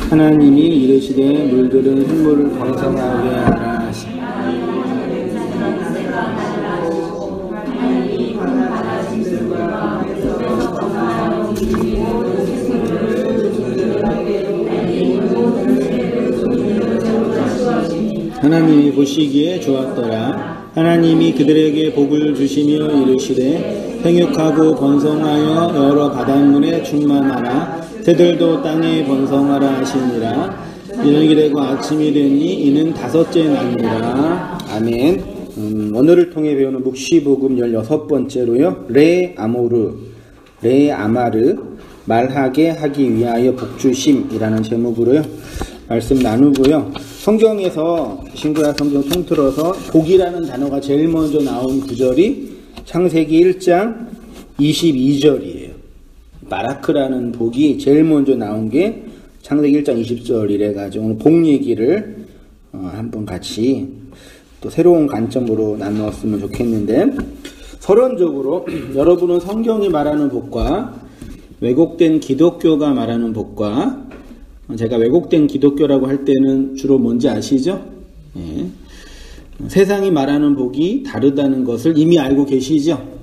하나님이 이르시되 물들은 흙물을 번성하게 하라 하시니 하나님이 보시기에 좋았더라. 하나님이 그들에게 복을 주시며 이르시되 생육하고 번성하여 여러 바닷물에 충만하라. 새들도 땅에 번성하라 하시니라. 저녁이 되고 아침이 되니 이는 다섯째 날이라. 아멘. 오늘을 통해 배우는 묵시복음 16번째로요. 레 아마르 말하게 하기 위하여 복주심이라는 제목으로요. 말씀 나누고요. 성경에서 신구약 성경 통틀어서 복이라는 단어가 제일 먼저 나온 구절이 창세기 1장 22절이에요. 바라크라는 복이 제일 먼저 나온 게 창세기 1장 20절이래 가지고 오늘 복 얘기를 한번 같이 또 새로운 관점으로 나누었으면 좋겠는데, 서론적으로 여러분은 성경이 말하는 복과 왜곡된 기독교가 말하는 복과, 제가 왜곡된 기독교라고 할 때는 주로 뭔지 아시죠? 예. 세상이 말하는 복이 다르다는 것을 이미 알고 계시죠?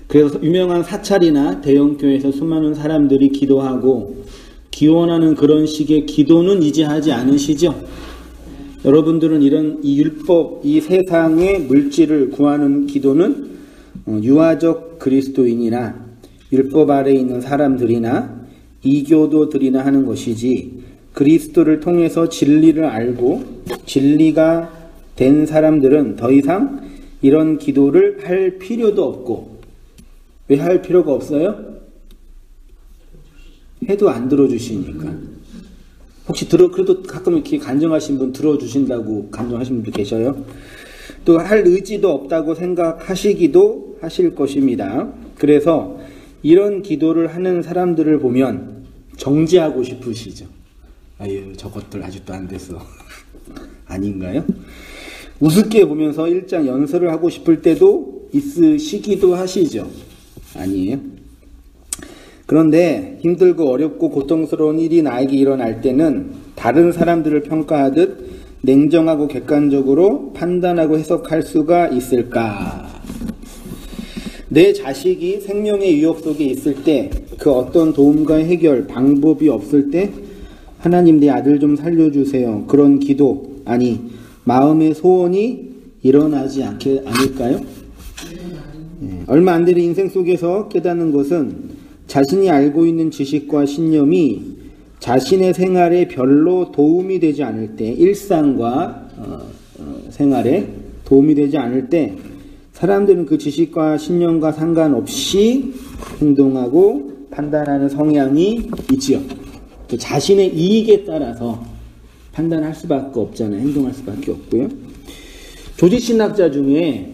그래서 유명한 사찰이나 대형교회에서 수많은 사람들이 기도하고 기원하는 그런 식의 기도는 이제 하지 않으시죠? 여러분들은 이런 이 율법, 이 세상의 물질을 구하는 기도는 유아적 그리스도인이나 율법 아래에 있는 사람들이나 이교도들이나 하는 것이지, 그리스도를 통해서 진리를 알고 진리가 된 사람들은 더 이상 이런 기도를 할 필요도 없고. 왜 할 필요가 없어요? 해도 안 들어주시니까. 혹시 그래도 가끔 이렇게 간증하신 분 들어주신다고 간증하신 분도 계셔요? 또 할 의지도 없다고 생각하시기도 하실 것입니다. 그래서 이런 기도를 하는 사람들을 보면 정죄하고 싶으시죠. 아유, 저것들 아직도 안 됐어. 아닌가요? 우습게 보면서 일장 연설을 하고 싶을 때도 있으시기도 하시죠. 아니에요? 그런데 힘들고 어렵고 고통스러운 일이 나에게 일어날 때는 다른 사람들을 평가하듯 냉정하고 객관적으로 판단하고 해석할 수가 있을까? 내 자식이 생명의 위협 속에 있을 때, 그 어떤 도움과 해결 방법이 없을 때 하나님 내 아들 좀 살려주세요, 그런 기도, 아니 마음의 소원이 일어나지 않을까요? 얼마 안 되는 인생 속에서 깨닫는 것은 자신이 알고 있는 지식과 신념이 자신의 생활에 별로 도움이 되지 않을 때, 일상과 생활에 도움이 되지 않을 때 사람들은 그 지식과 신념과 상관없이 행동하고 판단하는 성향이 있지요. 또 자신의 이익에 따라서 판단할 수밖에 없잖아요. 행동할 수밖에 없고요. 조지신학자 중에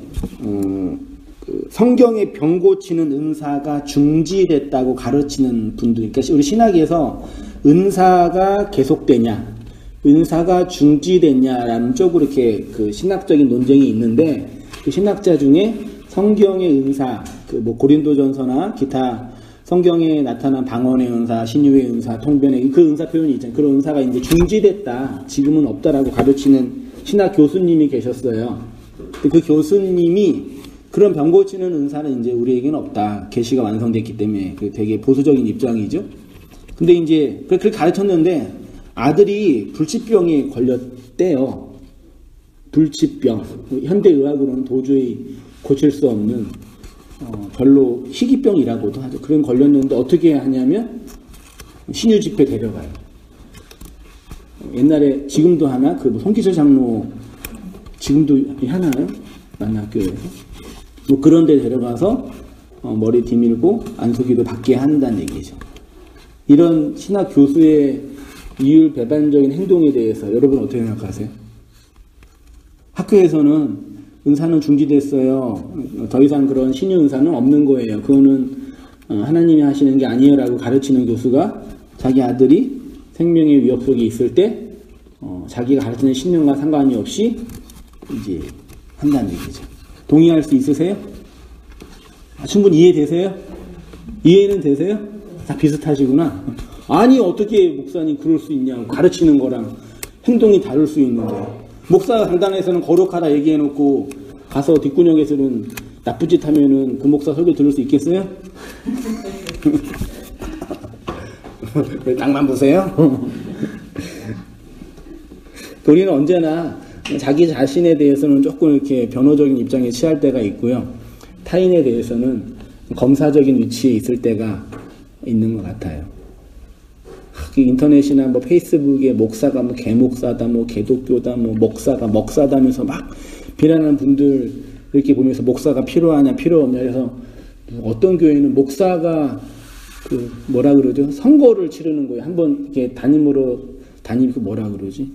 성경의 병 고치는 은사가 중지됐다고 가르치는 분들, 그러니까 우리 신학에서 은사가 계속되냐, 은사가 중지됐냐라는 쪽으로 이렇게 그 신학적인 논쟁이 있는데, 그 신학자 중에 성경의 은사, 고린도전서나 기타 성경에 나타난 방언의 은사, 신유의 은사, 통변의 그 은사 표현이 있잖아요. 그런 은사가 이제 중지됐다, 지금은 없다라고 가르치는 신학 교수님이 계셨어요. 그 교수님이 그런 병 고치는 은사는 이제 우리에게는 없다, 계시가 완성됐기 때문에, 되게 보수적인 입장이죠. 근데 이제 그렇게 가르쳤는데 아들이 불치병에 걸렸대요. 불치병, 현대의학으로는 도저히 고칠 수 없는 별로 희귀병이라고도 하죠. 그런 걸렸는데 어떻게 하냐면 신유 집회 데려가요. 옛날에 지금도 하나, 송기철 장로 지금도 하나요? 만나학교에서 그런 데 데려가서 머리 뒤밀고 안수기도 받게 한다는 얘기죠. 이런 신학 교수의 이율배반적인 행동에 대해서 여러분 어떻게 생각하세요? 학교에서는 은사는 중지됐어요, 더 이상 그런 신유 은사는 없는 거예요, 그거는 하나님이 하시는 게 아니에요 라고 가르치는 교수가 자기 아들이 생명의 위협 속에 있을 때 자기가 가르치는 신념과 상관이 없이 이제 한다는 얘기죠. 동의할 수 있으세요? 충분히 이해되세요? 이해는 되세요? 다 비슷하시구나. 아니 어떻게 목사님 그럴 수 있냐고. 가르치는 거랑 행동이 다를 수 있는데. 목사 강단에서는 거룩하다 얘기해놓고 가서 뒷구녕에서는 나쁜 짓 하면은 그 목사 설교 들을 수 있겠어요? 왜 땅만 보세요? 우리는 언제나 자기 자신에 대해서는 조금 이렇게 변호적인 입장에 취할 때가 있고요. 타인에 대해서는 검사적인 위치에 있을 때가 있는 것 같아요. 인터넷이나 뭐 페이스북에 목사가 뭐 개목사다, 뭐 개독교다, 뭐 목사가 먹사다 하면서 막 비난하는 분들 이렇게 보면서 목사가 필요하냐, 필요 없냐 해서 어떤 교회는 목사가 그 뭐라 그러죠? 선거를 치르는 거예요. 한번 이렇게 담임 그 뭐라 그러지?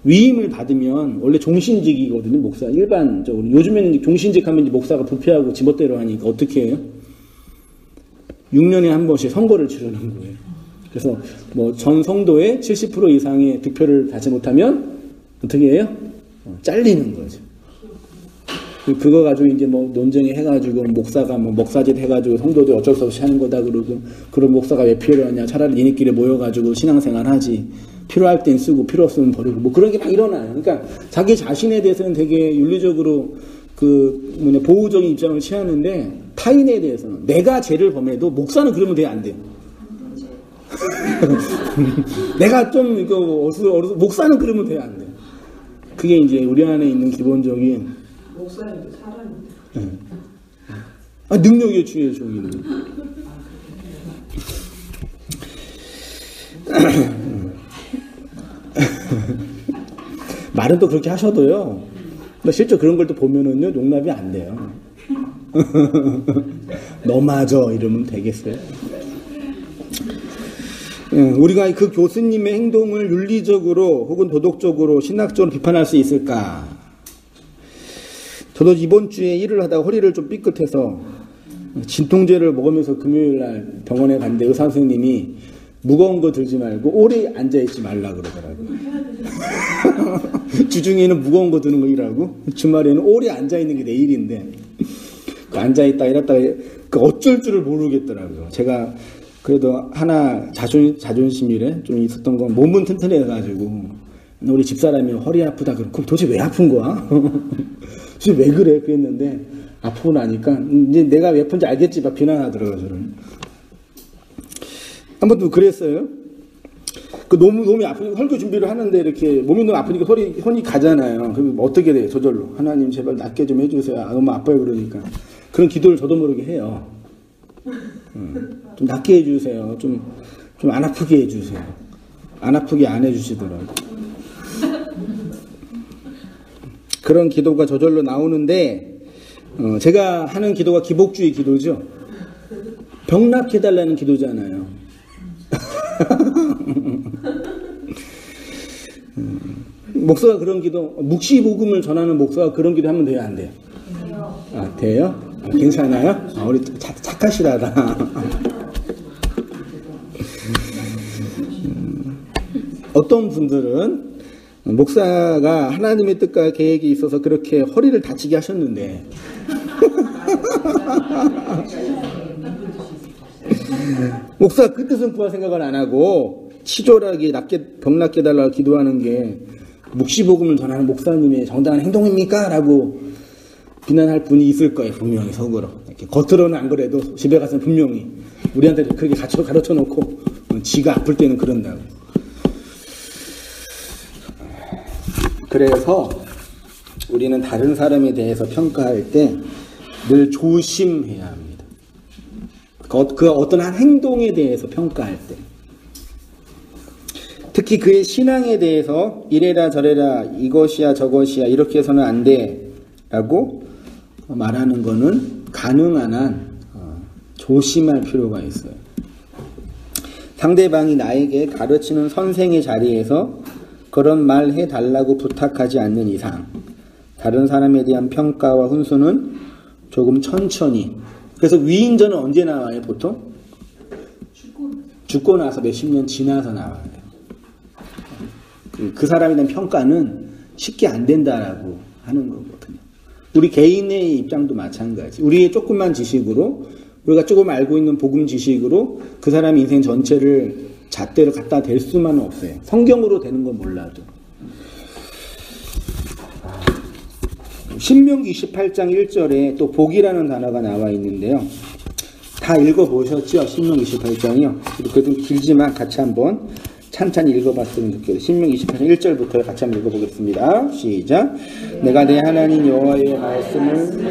위임을 받으면 원래 종신직이거든요. 목사 일반적으로. 요즘에는 종신직 하면 목사가 부패하고 지멋대로 하니까 어떻게 해요? 6년에 한 번씩 선거를 치르는 거예요. 그래서 뭐 전 성도의 70% 이상의 득표를 받지 못하면 어떻게 해요? 잘리는 거죠. 그거 가지고 이제 뭐 논쟁이 해가지고 목사가 뭐 목사짓 해가지고 성도들 어쩔 수 없이 하는 거다 그러고, 그런 목사가 왜 필요하냐, 차라리 니네끼리 모여가지고 신앙생활 하지, 필요할 땐 쓰고 필요 없으면 버리고 뭐 그런 게 막 일어나요. 그러니까 자기 자신에 대해서는 되게 윤리적으로 보호적인 입장을 취하는데, 타인에 대해서는 내가 죄를 범해도 목사는 그러면 돼 안 돼요. 내가 좀 이거 목사는 그러면 돼 안 돼. 그게 이제 우리 안에 있는 기본적인 목사님도 사람인데. 네. 능력의 주의 종이는. 말은 또 그렇게 하셔도요. 실제 그런 걸 또 보면은요, 용납이 안 돼요. 너마저 이러면 되겠어요. 우리가 그 교수님의 행동을 윤리적으로 혹은 도덕적으로 신학적으로 비판할 수 있을까? 저도 이번 주에 일을 하다가 허리를 좀 삐끗해서 진통제를 먹으면서 금요일날 병원에 갔는데 의사 선생님이 무거운 거 들지 말고 오래 앉아있지 말라 그러더라고요. 주중에는 무거운 거 드는 거 일하고 주말에는 오래 앉아있는 게 내 일인데, 그 앉아있다 이랬다가 그 어쩔 줄을 모르겠더라고요. 제가 그래도 하나 자존심이래 좀 있었던 건, 몸은 튼튼해가지고 우리 집사람이 허리 아프다 그럼 도대체 왜 아픈 거야? 도대체 왜 그래? 그랬는데 아프고 나니까 이제 내가 왜 아픈지 알겠지 막 비난하더라고요. 저는 한 번도 그랬어요. 그 몸이 아프니까 설교 준비를 하는데 이렇게 몸이 너무 아프니까 손이 가잖아요. 그럼 어떻게 돼요? 저절로 하나님 제발 낫게 좀 해주세요. 너무 아파요. 그러니까 그런 기도를 저도 모르게 해요. 좀 낫게 해주세요. 좀 안 아프게 해주세요. 안 아프게 안 해주시더라고요. 그런 기도가 저절로 나오는데, 제가 하는 기도가 기복주의 기도죠. 병 낫게 해달라는 기도잖아요. 목사가 그런 기도, 묵시복음을 전하는 목사가 그런 기도 하면 돼요, 안 돼요? 아, 돼요? 아, 괜찮아요? 아, 우리 착하시라다. 어떤 분들은 목사가 하나님의 뜻과 계획이 있어서 그렇게 허리를 다치게 하셨는데 목사가 그 뜻은 구할 생각을 안 하고 치졸하게 병 낫게 달라고 기도하는 게 묵시복음을 전하는 목사님의 정당한 행동입니까? 라고 비난할 분이 있을 거예요. 분명히 속으로. 이렇게 겉으로는 안 그래도 집에 가서는 분명히 우리한테 그렇게 가르쳐 놓고 지가 아플 때는 그런다고. 그래서 우리는 다른 사람에 대해서 평가할 때 늘 조심해야 합니다. 그 어떤 한 행동에 대해서 평가할 때, 특히 그의 신앙에 대해서 이래라 저래라 이것이야 저것이야 이렇게 해서는 안 돼 라고 말하는 거는 가능한 한 조심할 필요가 있어요. 상대방이 나에게 가르치는 선생의 자리에서 그런 말 해달라고 부탁하지 않는 이상 다른 사람에 대한 평가와 훈수는 조금 천천히. 그래서 위인전은 언제 나와요? 보통? 죽고 나서 몇십 년 지나서 나와요. 그 사람에 대한 평가는 쉽게 안 된다라고 하는 거거든요. 우리 개인의 입장도 마찬가지. 우리의 조그만 지식으로, 우리가 조금 알고 있는 복음 지식으로 그 사람의 인생 전체를 잣대를 갖다 댈 수만은 없어요. 성경으로 되는 건 몰라도. 신명기 28장 1절에 또 복이라는 단어가 나와 있는데요. 다 읽어보셨죠? 신명기 28장이요. 그래도 길지만 같이 한번 찬찬히 읽어봤으면 좋겠어요. 신명기 28장 1절부터 같이 한번 읽어보겠습니다. 시작. 내가 내 하나님 여호와의 말씀을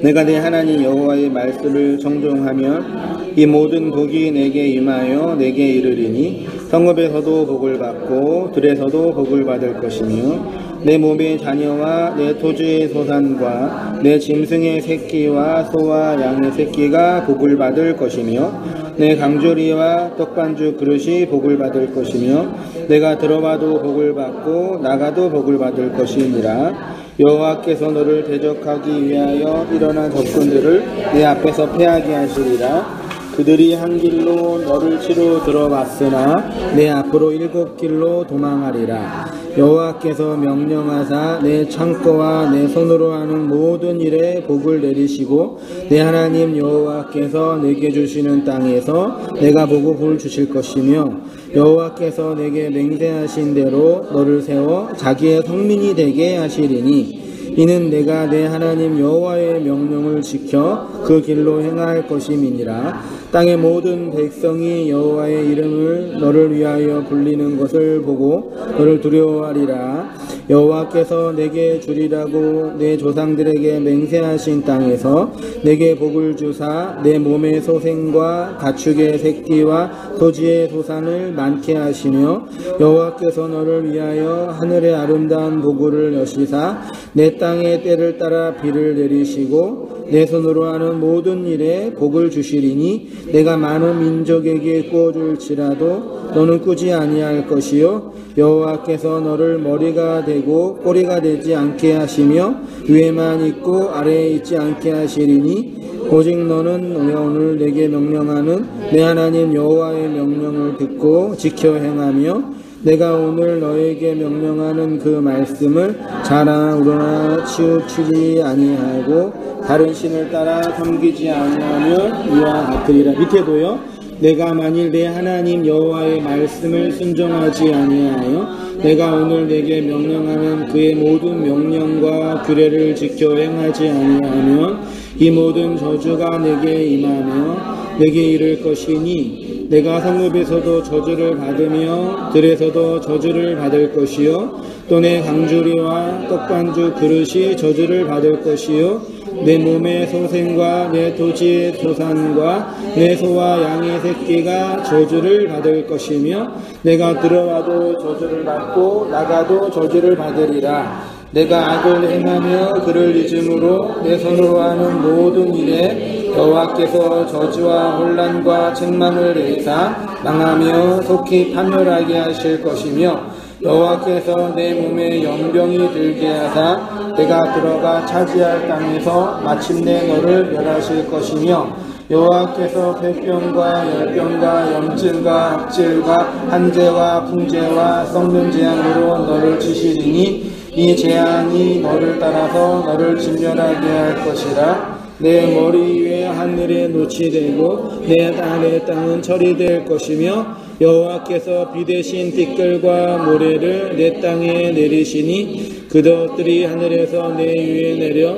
내가 내 하나님 여호와의 말씀을 정종하면 이 모든 복이 내게 임하여 내게 이르리니 성읍에서도 복을 받고 들에서도 복을 받을 것이며 내 몸의 자녀와 내 토지의 소산과 내 짐승의 새끼와 소와 양의 새끼가 복을 받을 것이며 내 강조리와 떡반죽 그릇이 복을 받을 것이며 내가 들어와도 복을 받고 나가도 복을 받을 것이니라. 여호와께서 너를 대적하기 위하여 일어난 적군들을 내 앞에서 패하게 하시리라. 그들이 한 길로 너를 치러 들어갔으나 내 앞으로 7길로 도망하리라. 여호와께서 명령하사 내 창고와 내 손으로 하는 모든 일에 복을 내리시고 내 하나님 여호와께서 내게 주시는 땅에서 내가 복을 주실 것이며 여호와께서 내게 맹세하신 대로 너를 세워 자기의 성민이 되게 하시리니 이는 내가 내 하나님 여호와의 명령을 지켜 그 길로 행할 것임이니라. 땅의 모든 백성이 여호와의 이름을 너를 위하여 불리는 것을 보고 너를 두려워하리라. 여호와께서 내게 주리라고 내 조상들에게 맹세하신 땅에서 내게 복을 주사 내 몸의 소생과 가축의 새끼와 토지의 소산을 많게 하시며 여호와께서 너를 위하여 하늘의 아름다운 복을 여시사 내 땅의 때를 따라 비를 내리시고 내 손으로 하는 모든 일에 복을 주시리니 내가 많은 민족에게 꾸어줄지라도 너는 꾸지 아니할 것이요 여호와께서 너를 머리가 되고 꼬리가 되지 않게 하시며 위에만 있고 아래에 있지 않게 하시리니 오직 너는 오늘 내게 명령하는 내 하나님 여호와의 명령을 듣고 지켜 행하며 내가 오늘 너에게 명령하는 그 말씀을 자랑으로나 치우치지 아니하고 다른 신을 따라 섬기지 아니하면 이와 같으리라. 밑에도요. 내가 만일 내 하나님 여호와의 말씀을 순종하지 아니하여 내가 오늘 내게 명령하는 그의 모든 명령과 규례를 지켜 행하지 아니하면 이 모든 저주가 내게 임하며 내게 이를 것이니 내가 성읍에서도 저주를 받으며 들에서도 저주를 받을 것이요 또 내 강주리와 떡반죽 그릇이 저주를 받을 것이요 내 몸의 소생과 내 토지의 소산과 내 소와 양의 새끼가 저주를 받을 것이며 내가 들어와도 저주를 받고 나가도 저주를 받으리라. 내가 악을 행하며 그를 잊음으로 내 손으로 하는 모든 일에 여호와께서 저주와 혼란과 책망을 내리사 망하며 속히 파멸하게 하실 것이며 여호와께서 내 몸에 연병이 들게 하사 내가 들어가 차지할 땅에서 마침내 너를 멸하실 것이며 여호와께서 폐병과 열병과 염증과 악질과 한재와 풍재와 썩는 재앙으로 너를 치시리니 이 재앙이 너를 따라서 너를 진멸하게 할 것이라. 내 머리 위에 하늘에 놋이 되고 내 아래 땅은 철이 될 것이며 여호와께서 비 대신 띠끌과 모래를 내 땅에 내리시니 그것들이 하늘에서 내 위에 내려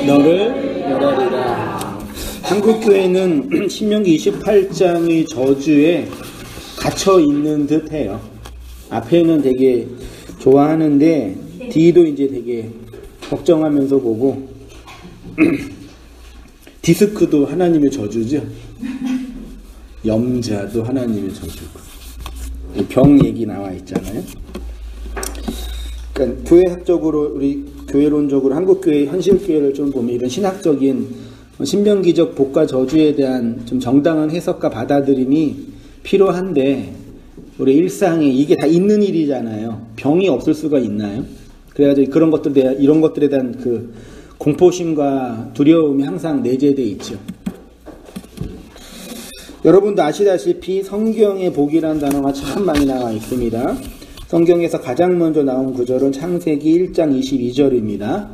너를 멸하리라. 한국교회는 신명기 28장의 저주에 갇혀 있는 듯해요. 앞에는 되게 좋아하는데 뒤도 이제 되게 걱정하면서 보고 디스크도 하나님의 저주죠. 염자도 하나님의 저주고 병 얘기 나와 있잖아요. 그러니까 교회학적으로 우리 교회론적으로 한국교회 현실교회를 좀 보면 이런 신학적인 신명기적 복과 저주에 대한 좀 정당한 해석과 받아들임이 필요한데 우리 일상에 이게 다 있는 일이잖아요. 병이 없을 수가 있나요? 그래가지고 그런 것들에 이런 것들에 대한 그 공포심과 두려움이 항상 내재되어 있죠. 여러분도 아시다시피 성경에 복이라는 단어가 참 많이 나와 있습니다. 성경에서 가장 먼저 나온 구절은 창세기 1장 22절입니다.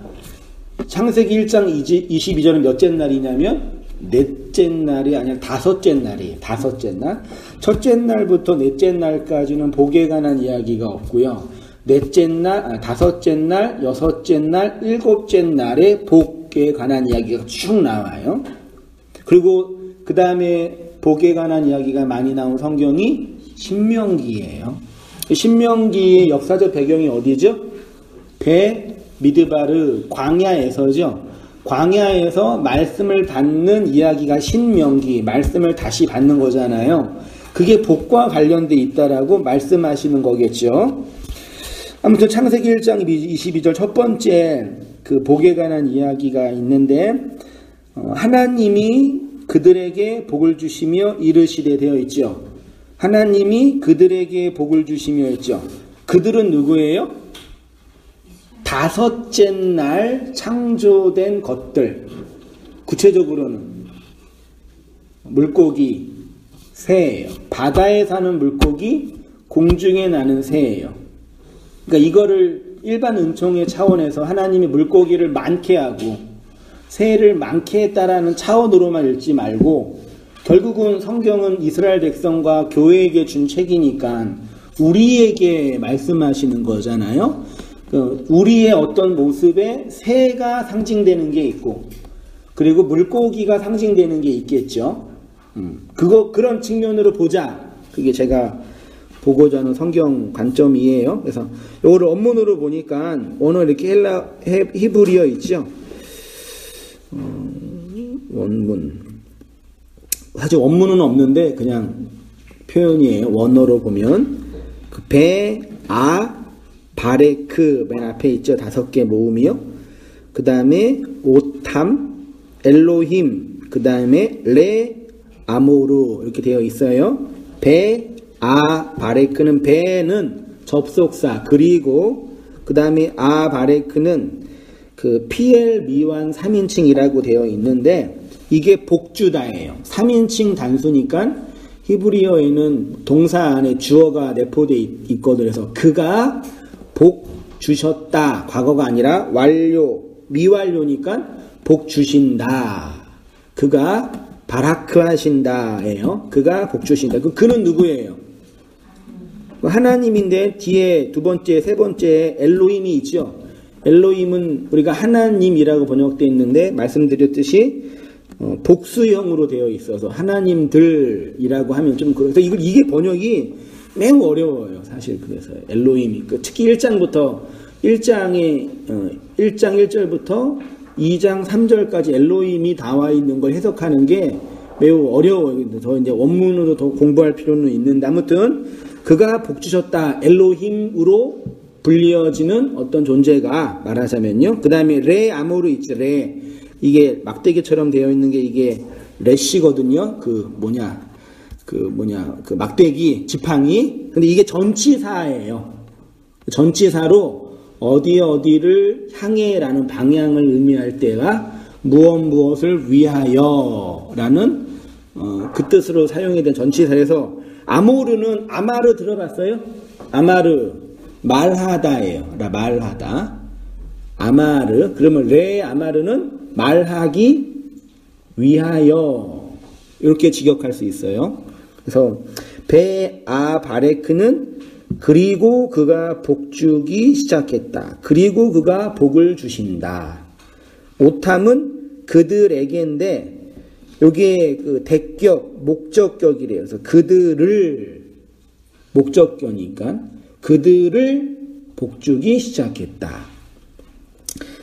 창세기 1장 22절은 몇째 날이냐면 넷째 날이 아니라 다섯째 날이에요. 다섯째 날. 첫째 날부터 넷째 날까지는 복에 관한 이야기가 없고요. 넷째 날, 다섯째 날, 여섯째 날, 일곱째 날에 복에 관한 이야기가 쭉 나와요. 그리고 그 다음에 복에 관한 이야기가 많이 나온 성경이 신명기예요. 신명기의 역사적 배경이 어디죠? 미드바르 광야에서죠. 광야에서 말씀을 받는 이야기가 신명기, 말씀을 다시 받는 거잖아요. 그게 복과 관련돼 있다라고 말씀하시는 거겠죠. 아무튼 창세기 1장 22절 첫 번째 그 복에 관한 이야기가 있는데 하나님이 그들에게 복을 주시며 이르시되 되어 있죠. 하나님이 그들에게 복을 주시며 있죠. 그들은 누구예요? 다섯째 날 창조된 것들, 구체적으로는 물고기, 새예요. 바다에 사는 물고기, 공중에 나는 새예요. 그러니까 이거를 일반 은총의 차원에서 하나님이 물고기를 많게 하고 새를 많게 했다라는 차원으로만 읽지 말고 결국은 성경은 이스라엘 백성과 교회에게 준 책이니까 우리에게 말씀하시는 거잖아요. 우리의 어떤 모습에 새가 상징되는 게 있고 그리고 물고기가 상징되는 게 있겠죠. 그런 측면으로 보자. 그게 제가 보고자 하는 성경 관점이에요. 그래서 이거를 원문으로 보니까 원어 이렇게 히브리어 있죠. 원문. 사실 원문은 없는데 그냥 표현이에요. 원어로 보면 그 바레크 맨 앞에 있죠. 5개 모음이요. 그 다음에 오탐, 엘로힘, 그 다음에 레, 아모르 이렇게 되어 있어요. 바레크는 배는 접속사 그리고 그 다음에 바레크는 그 피엘 미완 3인칭이라고 되어 있는데 이게 복주다예요. 3인칭 단수니까 히브리어에는 동사 안에 주어가 내포되어 있거든요. 그래서 그가 복 주셨다. 과거가 아니라 완료, 미완료니까 복 주신다. 그가 바라크 하신다예요. 그가 복 주신다. 그는 누구예요? 하나님인데 뒤에 두 번째, 세 번째 엘로힘이 있죠. 엘로힘은 우리가 하나님이라고 번역되어 있는데 말씀드렸듯이 복수형으로 되어 있어서 하나님들이라고 하면 좀 그래서 이게 번역이 매우 어려워요. 사실 그래서 엘로힘이 특히 1장 1절부터 2장 3절까지 엘로힘이 나와 있는 걸 해석하는 게 매우 어려워요. 더 이제 원문으로 더 공부할 필요는 있는데 아무튼 그가 복 주셨다. 엘로힘으로 불리어지는 어떤 존재가 말하자면요. 그 다음에 레 아모르 있죠. 레 이게 막대기처럼 되어 있는 게 이게 레시거든요. 그 막대기 지팡이. 근데 이게 전치사예요. 전치사로 어디를 향해라는 방향을 의미할 때가 무엇을 위하여라는 그 뜻으로 사용이 된 전치사에서 아모르는 아마르 들어봤어요? 아마르 말하다예요. 말하다. 아마르. 그러면 레 아마르는 말하기 위하여 이렇게 직역할 수 있어요. 그래서 바레크는 그리고 그가 복주기 시작했다. 그리고 그가 복을 주신다. 오탐은 그들에게인데 여기에 그 대격 목적격이래요. 그래서 그들을 목적격이니까 그들을 복주기 시작했다.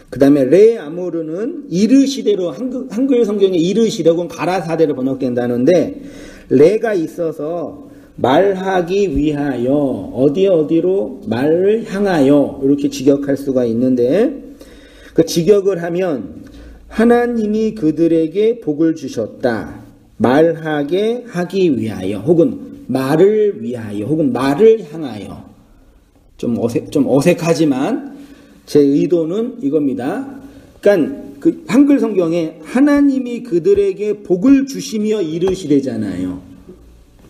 그 다음에 레 아모르는 이르시대로 한글 성경에 이르시대고 가라사대로 번역된다는데 레가 있어서 말하기 위하여 어디로 말을 향하여 이렇게 직역할 수가 있는데 그 직역을 하면 하나님이 그들에게 복을 주셨다. 말하게 하기 위하여 혹은 말을 위하여 혹은 말을 향하여 좀 어색하지만 제 의도는 이겁니다. 그러니까 그 한글 성경에 하나님이 그들에게 복을 주시며 이르시되잖아요.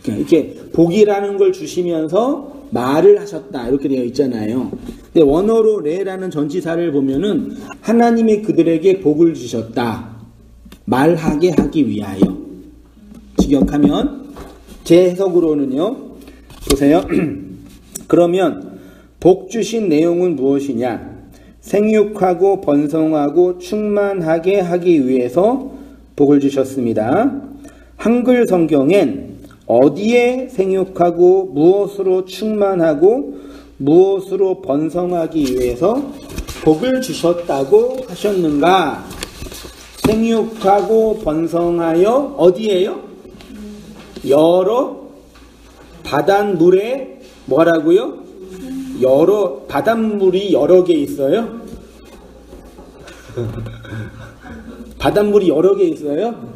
그러니까 이렇게 복이라는 걸 주시면서 말을 하셨다 이렇게 되어 있잖아요. 근데 원어로 레라는 전치사를 보면은 하나님이 그들에게 복을 주셨다. 말하게 하기 위하여. 직역하면 제 해석으로는요. 보세요. 그러면 복 주신 내용은 무엇이냐? 생육하고 번성하고 충만하게 하기 위해서 복을 주셨습니다. 한글 성경엔 어디에 생육하고 무엇으로 충만하고 무엇으로 번성하기 위해서 복을 주셨다고 하셨는가? 생육하고 번성하여 어디에요? 여러 바닷물에 뭐라고요? 여러 바닷물이 여러 개 있어요? 바닷물이 여러 개 있어요?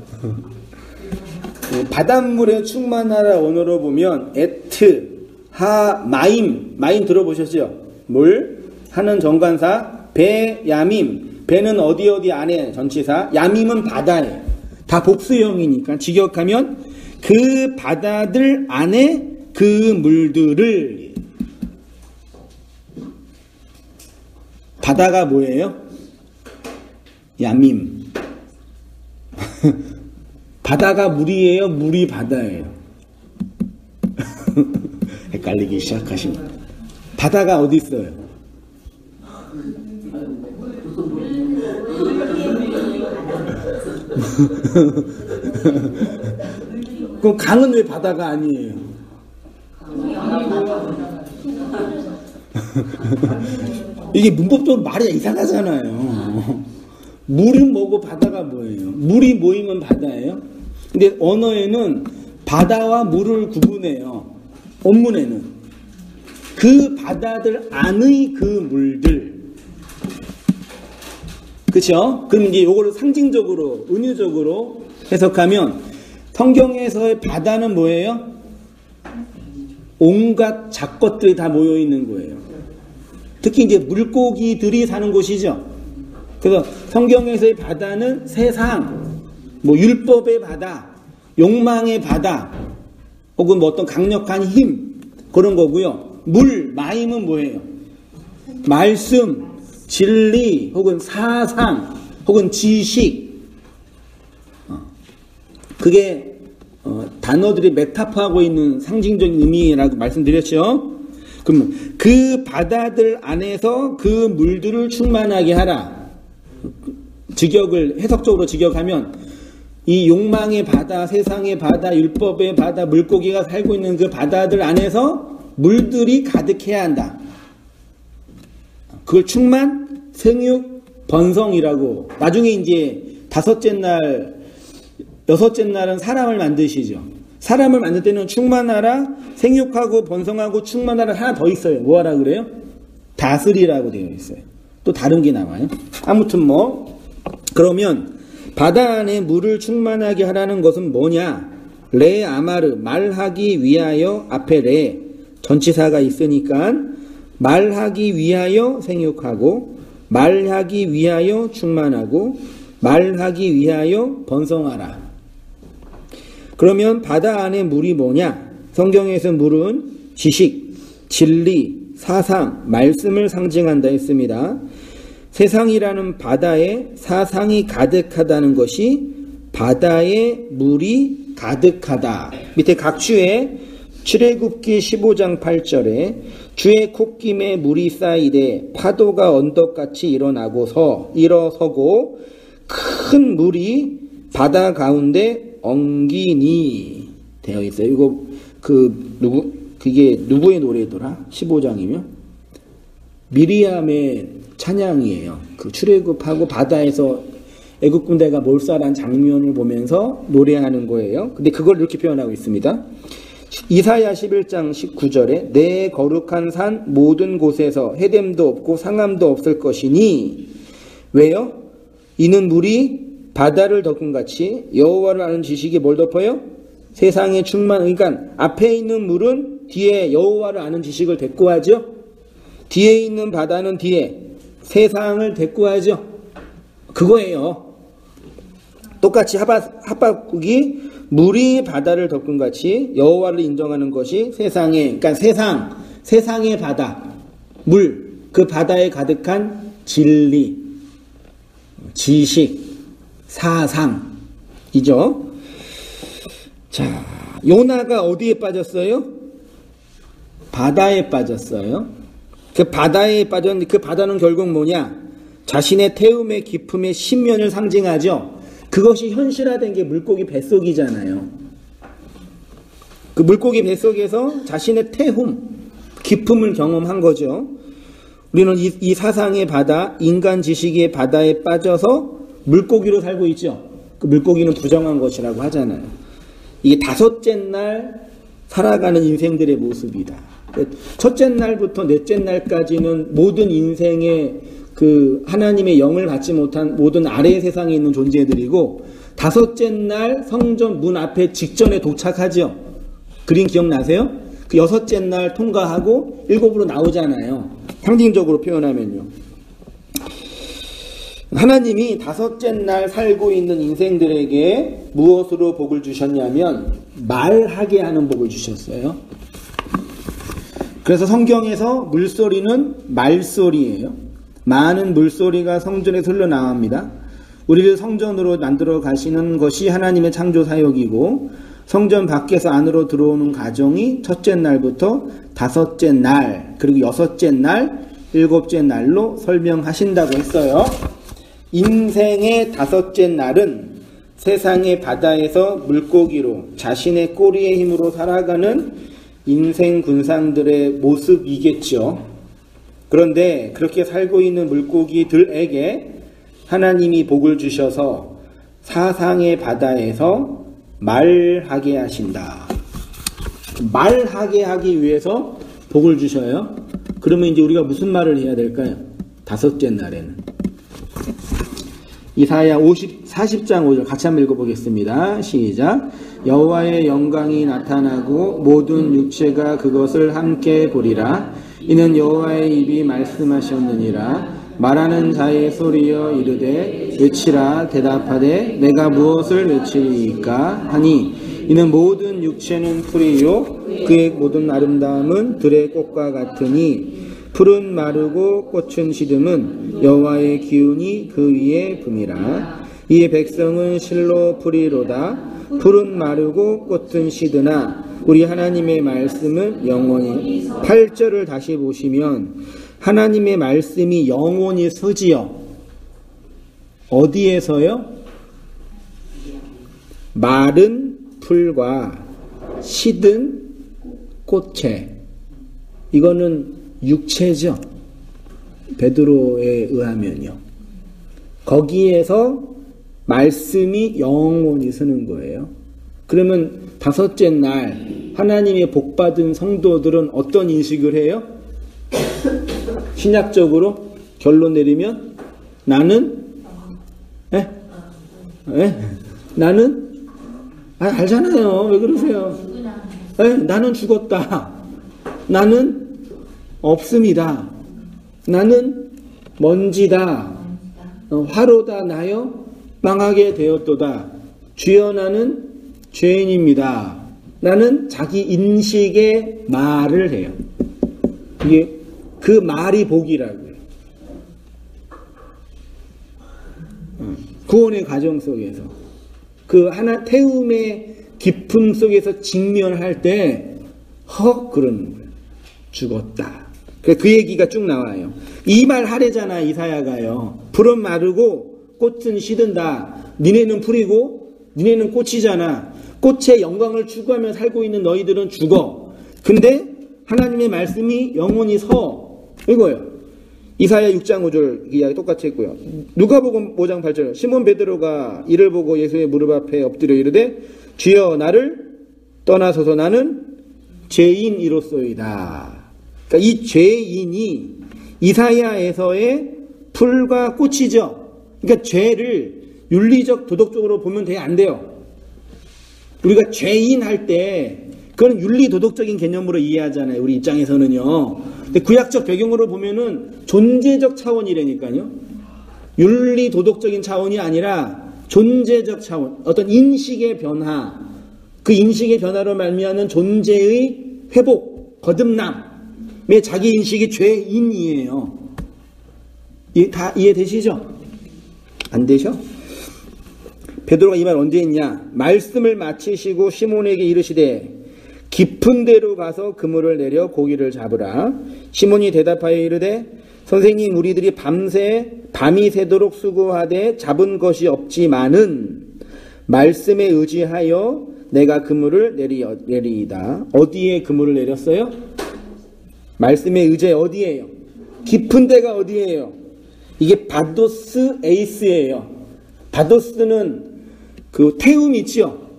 바닷물에 충만하라 원어로 보면 에트, 하, 마임 들어보셨죠? 물 하는 정관사 배, 야밈. 배는 어디 안에 전치사, 야밈은 바다에. 다 복수형이니까 직역하면 그 바다들 안에 그 물들을. 바다가 뭐예요? 야밈. 바다가 물이에요? 물이 바다예요? 헷갈리기 시작하십니다. 바다가 어디 있어요? 그럼 강은 왜 바다가 아니에요? 이게 문법적으로 말이 이상하잖아요. 물은 뭐고 바다가 뭐예요? 물이 모이면 바다예요? 근데 언어에는 바다와 물을 구분해요. 원문에는 그 바다들 안의 그 물들. 그쵸? 그럼 이제 요거를 상징적으로 은유적으로 해석하면 성경에서의 바다는 뭐예요? 온갖 잡것들이 다 모여 있는 거예요. 특히 이제 물고기들이 사는 곳이죠. 그래서 성경에서의 바다는 세상, 뭐 율법의 바다, 욕망의 바다, 혹은 뭐 어떤 강력한 힘 그런 거고요. 물, 마임은 뭐예요? 말씀, 진리, 혹은 사상, 혹은 지식. 그게 단어들이 메타포하고 있는 상징적인 의미라고 말씀드렸죠. 그럼 그 바다들 안에서 그 물들을 충만하게 하라. 직역을 해석적으로 직역하면 이 욕망의 바다, 세상의 바다, 율법의 바다, 물고기가 살고 있는 그 바다들 안에서 물들이 가득해야 한다. 그걸 충만, 생육, 번성이라고. 나중에 이제 다섯째 날, 여섯째 날은 사람을 만드시죠. 사람을 만들 때는 충만하라, 생육하고 번성하고 충만하라 하나 더 있어요. 뭐하라 그래요? 다스리라고 되어 있어요. 또 다른 게 나와요. 아무튼 뭐 그러면 바다 안에 물을 충만하게 하라는 것은 뭐냐? 레 아마르 말하기 위하여 앞에 레 전치사가 있으니까 말하기 위하여 생육하고 말하기 위하여 충만하고 말하기 위하여 번성하라. 그러면 바다 안에 물이 뭐냐? 성경에서 물은 지식, 진리, 사상, 말씀을 상징한다 했습니다. 세상이라는 바다에 사상이 가득하다는 것이 바다에 물이 가득하다. 밑에 각주에 출애굽기 15장 8절에 주의 콧김에 물이 쌓이되 파도가 언덕같이 일어서고 큰 물이 바다 가운데 엉기니 되어 있어요. 이거 그게 누구의 노래더라? 15장이면 미리암의 찬양이에요. 그 출애굽하고 바다에서 애국 군대가 몰살한 장면을 보면서 노래하는 거예요. 근데 그걸 이렇게 표현하고 있습니다. 이사야 11장 19절에 내 거룩한 산 모든 곳에서 해됨도 없고 상함도 없을 것이니 왜요? 이는 물이 바다를 덮은 같이 여호와를 아는 지식이 뭘 덮어요? 세상의 충만. 그러니까 앞에 있는 물은 뒤에 여호와를 아는 지식을 대꾸하죠. 뒤에 있는 바다는 뒤에 세상을 대꾸하죠. 그거예요. 똑같이 하박국이 물이 바다를 덮은 같이 여호와를 인정하는 것이 세상에, 그러니까 세상, 세상의 바다, 물, 그 바다에 가득한 진리, 지식, 사상이죠. 자, 요나가 어디에 빠졌어요? 바다에 빠졌어요. 그 바다에 빠졌는데 그 바다는 결국 뭐냐? 자신의 태움의 기품의 신면을 상징하죠. 그것이 현실화된 게 물고기 뱃속이잖아요. 그 물고기 뱃속에서 자신의 태움, 기품을 경험한 거죠. 우리는 이 사상의 바다, 인간 지식의 바다에 빠져서 물고기로 살고 있죠. 그 물고기는 부정한 것이라고 하잖아요. 이게 다섯째 날 살아가는 인생들의 모습이다. 첫째 날부터 넷째 날까지는 모든 인생의 그 하나님의 영을 받지 못한 모든 아래의 세상에 있는 존재들이고, 다섯째 날 성전 문 앞에 직전에 도착하죠. 그림 기억나세요? 그 여섯째 날 통과하고 일곱으로 나오잖아요. 상징적으로 표현하면요. 하나님이 다섯째 날 살고 있는 인생들에게 무엇으로 복을 주셨냐면 말하게 하는 복을 주셨어요. 그래서 성경에서 물소리는 말소리예요. 많은 물소리가 성전에서 흘러나옵니다. 우리를 성전으로 만들어 가시는 것이 하나님의 창조 사역이고, 성전 밖에서 안으로 들어오는 과정이 첫째 날부터 다섯째 날, 그리고 여섯째 날, 일곱째 날로 설명하신다고 했어요. 인생의 다섯째 날은 세상의 바다에서 물고기로 자신의 꼬리의 힘으로 살아가는 인생 군상들의 모습이겠죠. 그런데 그렇게 살고 있는 물고기들에게 하나님이 복을 주셔서 사상의 바다에서 말하게 하신다. 말하게 하기 위해서 복을 주셔요. 그러면 이제 우리가 무슨 말을 해야 될까요? 다섯째 날에는. 이사야 40장 5절 같이 한번 읽어보겠습니다. 시작. 여호와의 영광이 나타나고 모든 육체가 그것을 함께 보리라. 이는 여호와의 입이 말씀하셨느니라. 말하는 자의 소리여 이르되 외치라. 대답하되 내가 무엇을 외치리이까 하니 이는 모든 육체는 풀이요 그의 모든 아름다움은 들의 꽃과 같으니 풀은 마르고 꽃은 시듬은 여호와의 기운이 그 위에 붐이라. 이에 백성은 실로 풀이로다. 풀은 마르고 꽃은 시드나 우리 하나님의 말씀은 영원히. 8절을 다시 보시면 하나님의 말씀이 영원히 서지요. 어디에서요? 마른 풀과 시든 꽃에. 이거는 육체죠. 베드로에 의하면요. 거기에서 말씀이 영원히 서는 거예요. 그러면 다섯째 날 하나님의 복받은 성도들은 어떤 인식을 해요? 신약적으로 결론 내리면 나는 나는 알잖아요. 왜 그러세요? 나는 죽었다. 나는 없습니다. 나는 먼지다. 화로다 나여 망하게 되었도다. 주여 나는 죄인입니다. 나는 자기 인식의 말을 해요. 이게 그 말이 복이라고요. 구원의 과정 속에서 그 하나 태움의 깊음 속에서 직면할 때 그러는 거예요. 죽었다. 그 얘기가 쭉 나와요. 이 말 하래잖아 이사야가요. 풀은 마르고 꽃은 시든다. 니네는 풀이고 니네는 꽃이잖아. 꽃의 영광을 추구하며 살고 있는 너희들은 죽어. 근데 하나님의 말씀이 영원히 서. 이거예요. 이사야 6장 5절 이야기 똑같이 했고요. 누가복음 5장 8절 시몬 베드로가 이를 보고 예수의 무릎 앞에 엎드려 이르되 주여 나를 떠나소서 나는 죄인이로소이다. 그러니까 이 죄인이 이사야에서의 풀과 꽃이죠. 그러니까 죄를 윤리적 도덕적으로 보면 안 돼요. 우리가 죄인 할 때 그건 윤리 도덕적인 개념으로 이해하잖아요. 우리 입장에서는요. 근데 구약적 배경으로 보면은 존재적 차원이라니까요. 윤리 도덕적인 차원이 아니라 존재적 차원, 어떤 인식의 변화, 그 인식의 변화로 말미암은 존재의 회복, 거듭남, 자기 인식이 죄인이에요. 다 이해되시죠? 안 되셔? 베드로가 이 말 언제 했냐? 말씀을 마치시고 시몬에게 이르시되 깊은 데로 가서 그물을 내려 고기를 잡으라. 시몬이 대답하여 이르되 선생님, 우리들이 밤이 새도록 수고하되 잡은 것이 없지만은 말씀에 의지하여 내가 그물을 내리이다. 어디에 그물을 내렸어요? 말씀에 의지해. 어디에요? 깊은 데가 어디에요? 이게 바도스 에이스예요. 바도스는 그 태움 있죠?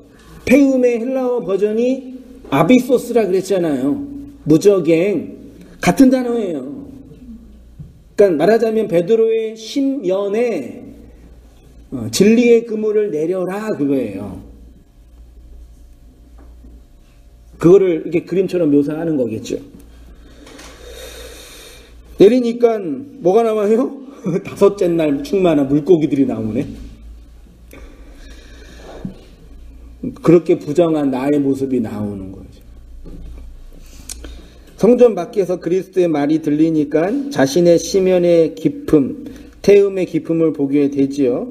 태움의 헬라어 버전이 아비소스라 그랬잖아요. 무적행. 같은 단어예요. 그러니까 말하자면 베드로의 심연에 진리의 그물을 내려라 그거예요. 그거를 이렇게 그림처럼 묘사하는 거겠죠. 내리니까 뭐가 나와요? 다섯째 날 충만한 물고기들이 나오네. 그렇게 부정한 나의 모습이 나오는 거죠. 성전 밖에서 그리스도의 말이 들리니까 자신의 심연의 깊음, 태음의 깊음을 보게 되지요.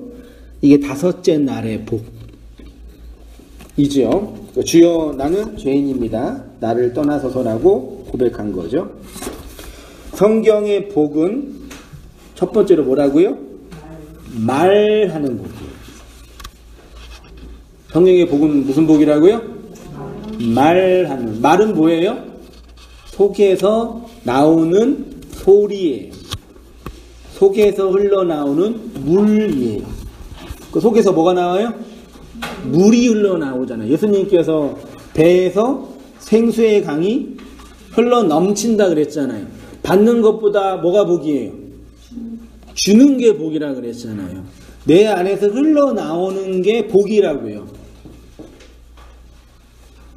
이게 다섯째 날의 복이지요. 주여, 나는 죄인입니다. 나를 떠나서서라고 고백한 거죠. 성경의 복은 첫 번째로 뭐라고요? 말하는 복이에요. 성경의 복은 무슨 복이라고요? 말하는. 말은 뭐예요? 속에서 나오는 소리예요. 속에서 흘러나오는 물이에요. 그 속에서 뭐가 나와요? 물이 흘러나오잖아요. 예수님께서 배에서 생수의 강이 흘러넘친다 그랬잖아요. 받는 것보다 뭐가 복이에요? 주는 게 복이라 그랬잖아요. 내 안에서 흘러나오는 게 복이라고요.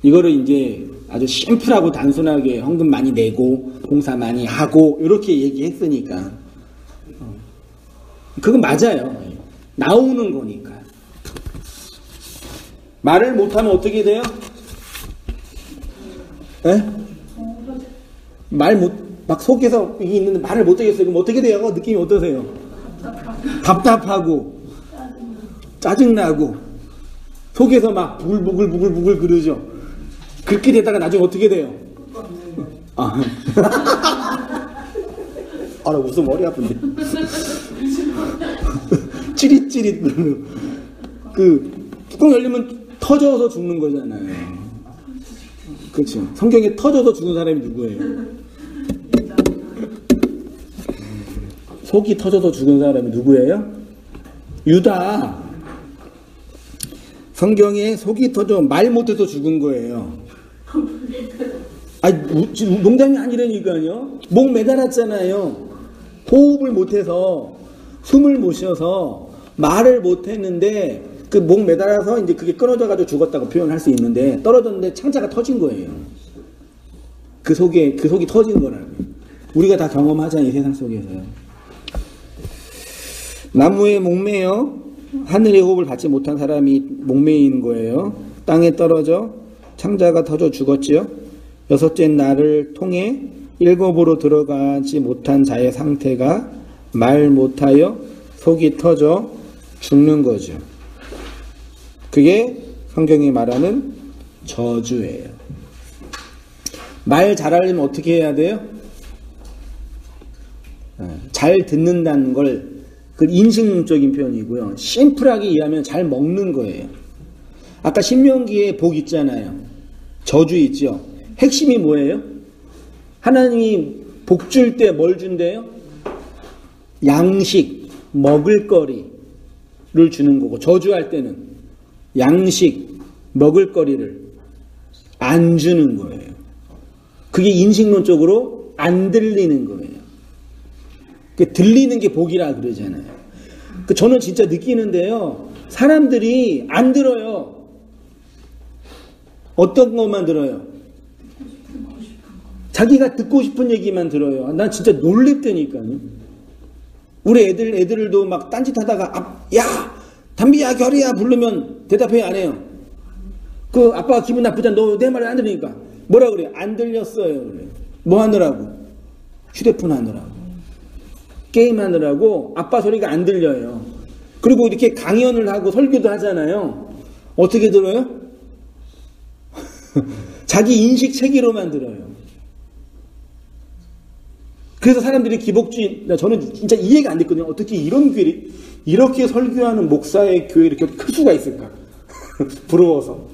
이거를 이제 아주 심플하고 단순하게 헌금 많이 내고 봉사 많이 하고 이렇게 얘기했으니까 그건 맞아요. 나오는 거니까. 말을 못하면 어떻게 돼요? 에? 막 속에서 이게 있는데 말을 못하겠어요. 그럼 어떻게 돼요? 느낌이 어떠세요? 답답하고 짜증나고 속에서 막 부글부글 그러죠. 그렇게 되다가 나중에 어떻게 돼요? 나 무슨 머리 아픈데. 찌릿찌릿. 그 뚜껑 열리면 터져서 죽는 거잖아요. 그렇죠. 성경에 터져서 죽은 사람이 누구예요? 속이 터져서 죽은 사람이 누구예요? 유다. 성경에 속이 터져 말 못해서 죽은 거예요. 농담이 아니라니까요. 목 매달았잖아요. 호흡을 못해서 숨을 못 쉬어서 말을 못했는데 그 목 매달아서 이제 그게 끊어져가지고 죽었다고 표현할 수 있는데 떨어졌는데 창자가 터진 거예요. 그 속이 터진 거라고요. 우리가 다 경험하잖아요. 이 세상 속에서요. 나무에 목매여 하늘의 호흡을 받지 못한 사람이 목매이는 거예요. 땅에 떨어져 창자가 터져 죽었지요. 여섯째 날을 통해 일곱으로 들어가지 못한 자의 상태가 말 못하여 속이 터져 죽는 거죠. 그게 성경이 말하는 저주예요. 말 잘하려면 어떻게 해야 돼요? 잘 듣는다는 걸 그 인식론적인 표현이고요. 심플하게 이해하면 잘 먹는 거예요. 아까 신명기에 복 있잖아요. 저주 있죠. 핵심이 뭐예요? 하나님이 복 줄 때 뭘 준대요? 양식, 먹을거리를 주는 거고, 저주할 때는 양식, 먹을거리를 안 주는 거예요. 그게 인식론적으로 안 들리는 거예요. 들리는 게 복이라 그러잖아요. 저는 진짜 느끼는데요. 사람들이 안 들어요. 어떤 것만 들어요? 자기가 듣고 싶은 얘기만 들어요. 난 진짜 놀랬다니까요. 우리 애들도 막 딴짓하다가 야! 담비야, 결이야 부르면 대답해 안 해요. 그 아빠가 기분 나쁘잖아. 너 내 말을 안 들으니까. 뭐라 그래? 안 들렸어요. 그래. 뭐 하느라고? 휴대폰 하느라고. 게임하느라고 아빠 소리가 안 들려요. 그리고 이렇게 강연을 하고 설교도 하잖아요. 어떻게 들어요? 자기 인식 체계로만 들어요. 그래서 사람들이 기복주의, 저는 진짜 이해가 안 됐거든요. 어떻게 이런 교회, 이렇게 설교하는 목사의 교회 이렇게 클 수가 있을까? 부러워서.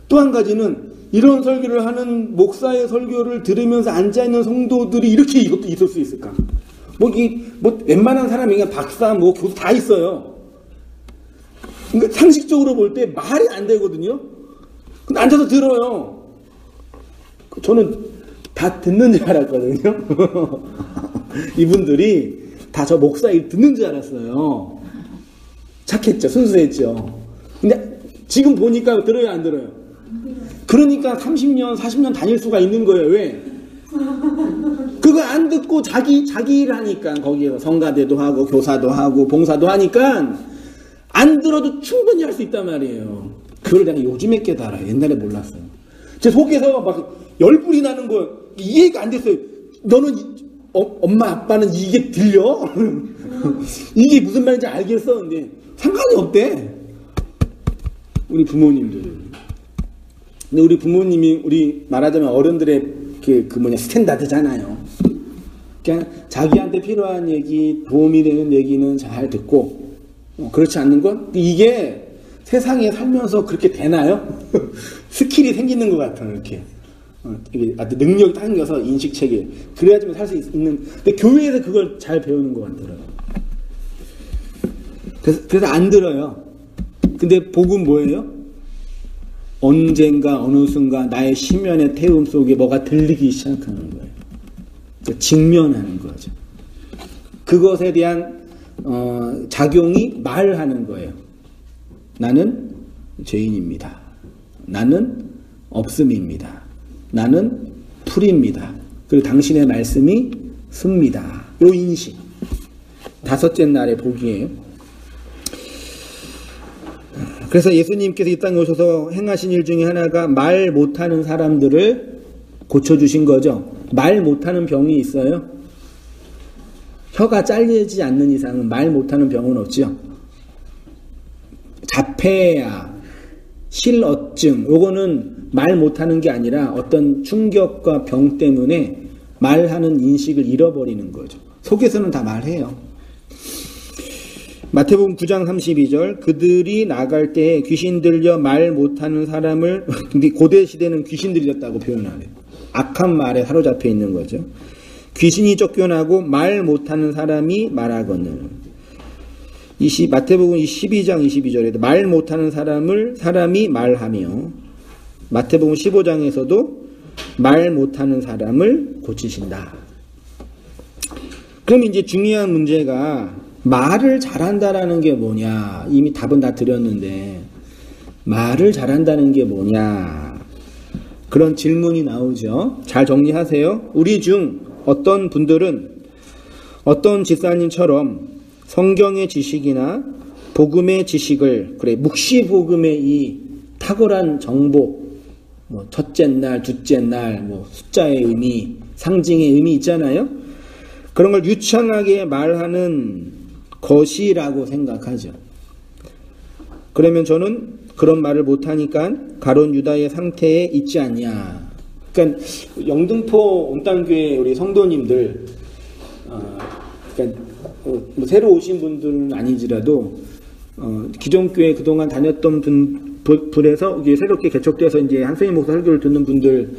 또 한 가지는 이런 설교를 하는 목사의 설교를 들으면서 앉아있는 성도들이 이렇게 이것도 있을 수 있을까? 뭐 웬만한 사람이 그냥 박사, 교수 다 있어요. 그러니까 상식적으로 볼 때 말이 안 되거든요. 근데 앉아서 들어요. 저는 다 듣는 줄 알았거든요. 이분들이 다 저 목사 일 듣는 줄 알았어요. 착했죠. 순수했죠. 근데 지금 보니까 들어요, 안 들어요? 그러니까 30년, 40년 다닐 수가 있는 거예요. 왜? 그거 안 듣고 자기 일 하니까, 거기에서 성가대도 하고 교사도 하고 봉사도 하니까 안 들어도 충분히 할 수 있단 말이에요. 그걸 내가 요즘에 깨달아요. 옛날에 몰랐어요. 제 속에서 막 열불이 나는 거 이해가 안 됐어요. 너는 엄마 아빠는 이게 들려? 이게 무슨 말인지 알겠어? 근데 상관이 없대. 우리 부모님들은. 근데 우리 부모님이 우리 말하자면 어른들의 스탠다드잖아요. 그냥 자기한테 필요한 얘기, 도움이 되는 얘기는 잘 듣고, 그렇지 않는 건 이게 세상에 살면서 그렇게 되나요? 스킬이 생기는 것 같아요. 이렇게 이게 능력이 딱 생겨서 인식체계 그래야지만 살 수 있는. 근데 교회에서 그걸 잘 배우는 것 같더라고요. 그래서 안 들어요. 근데 복음 뭐예요? 언젠가 어느 순간 나의 심연의 태움 속에 뭐가 들리기 시작하는 거예요. 그러니까 직면하는 거죠. 그것에 대한 작용이 말하는 거예요. 나는 죄인입니다. 나는 없음입니다. 나는 풀입니다. 그리고 당신의 말씀이 씁니다. 요 인식. 다섯째 날의 복이에요. 그래서 예수님께서 이 땅에 오셔서 행하신 일 중에 하나가 말 못하는 사람들을 고쳐주신 거죠. 말 못하는 병이 있어요? 혀가 잘리지 않는 이상은 말 못하는 병은 없죠. 자폐야, 실어증, 요거는 말 못하는 게 아니라 어떤 충격과 병 때문에 말하는 인식을 잃어버리는 거죠. 속에서는 다 말해요. 마태복음 9장 32절 그들이 나갈 때에 귀신 들려 말 못하는 사람을 고대 시대는 귀신 들렸다고 표현하네요. 악한 말에 사로잡혀 있는 거죠. 귀신이 쫓겨나고 말 못하는 사람이 말하거늘. 마태복음 12장 22절에도 말 못하는 사람이 말하며 마태복음 15장에서도 말 못하는 사람을 고치신다. 그럼 이제 중요한 문제가 말을 잘한다라는 게 뭐냐? 이미 답은 다 드렸는데 말을 잘한다는 게 뭐냐? 그런 질문이 나오죠. 잘 정리하세요. 우리 중 어떤 분들은 어떤 집사님처럼 성경의 지식이나 복음의 지식을 묵시복음의 이 탁월한 정보, 첫째 날, 둘째 날, 숫자의 의미, 상징의 의미 있잖아요. 그런 걸 유창하게 말하는 것이라고 생각하죠. 그러면 저는 그런 말을 못하니까 가룟 유다의 상태에 있지 않냐. 그러니까 영등포 온당교회 우리 성도님들, 그러니까 새로 오신 분들은 아니지라도 기존 교회 그동안 다녔던 분에서 새롭게 개척돼서 이제 한승희 목사 설교를 듣는 분들,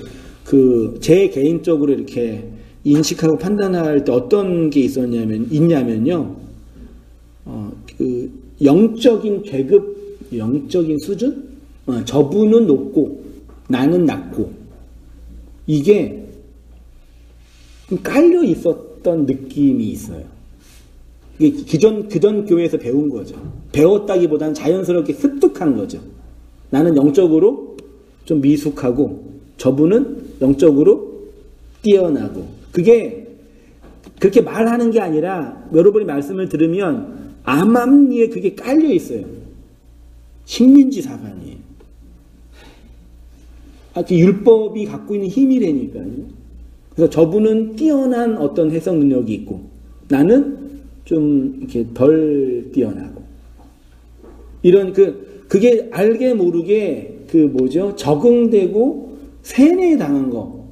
제 개인적으로 이렇게 인식하고 판단할 때 어떤 게 있냐면요. 영적인 계급, 영적인 수준? 저분은 높고 나는 낮고 이게 깔려 있었던 느낌이 있어요. 이게 그전 교회에서 배운 거죠. 배웠다기보다는 자연스럽게 습득한 거죠. 나는 영적으로 좀 미숙하고 저분은 영적으로 뛰어나고. 그게 그렇게 말하는 게 아니라 여러분이 말씀을 들으면 암암리에 그게 깔려 있어요. 식민지 사관이에요. 율법이 갖고 있는 힘이라니까요. 그래서 저분은 뛰어난 어떤 해석 능력이 있고 나는 좀 이렇게 덜 뛰어나고 이런 그게 알게 모르게 적응되고 세뇌당한 거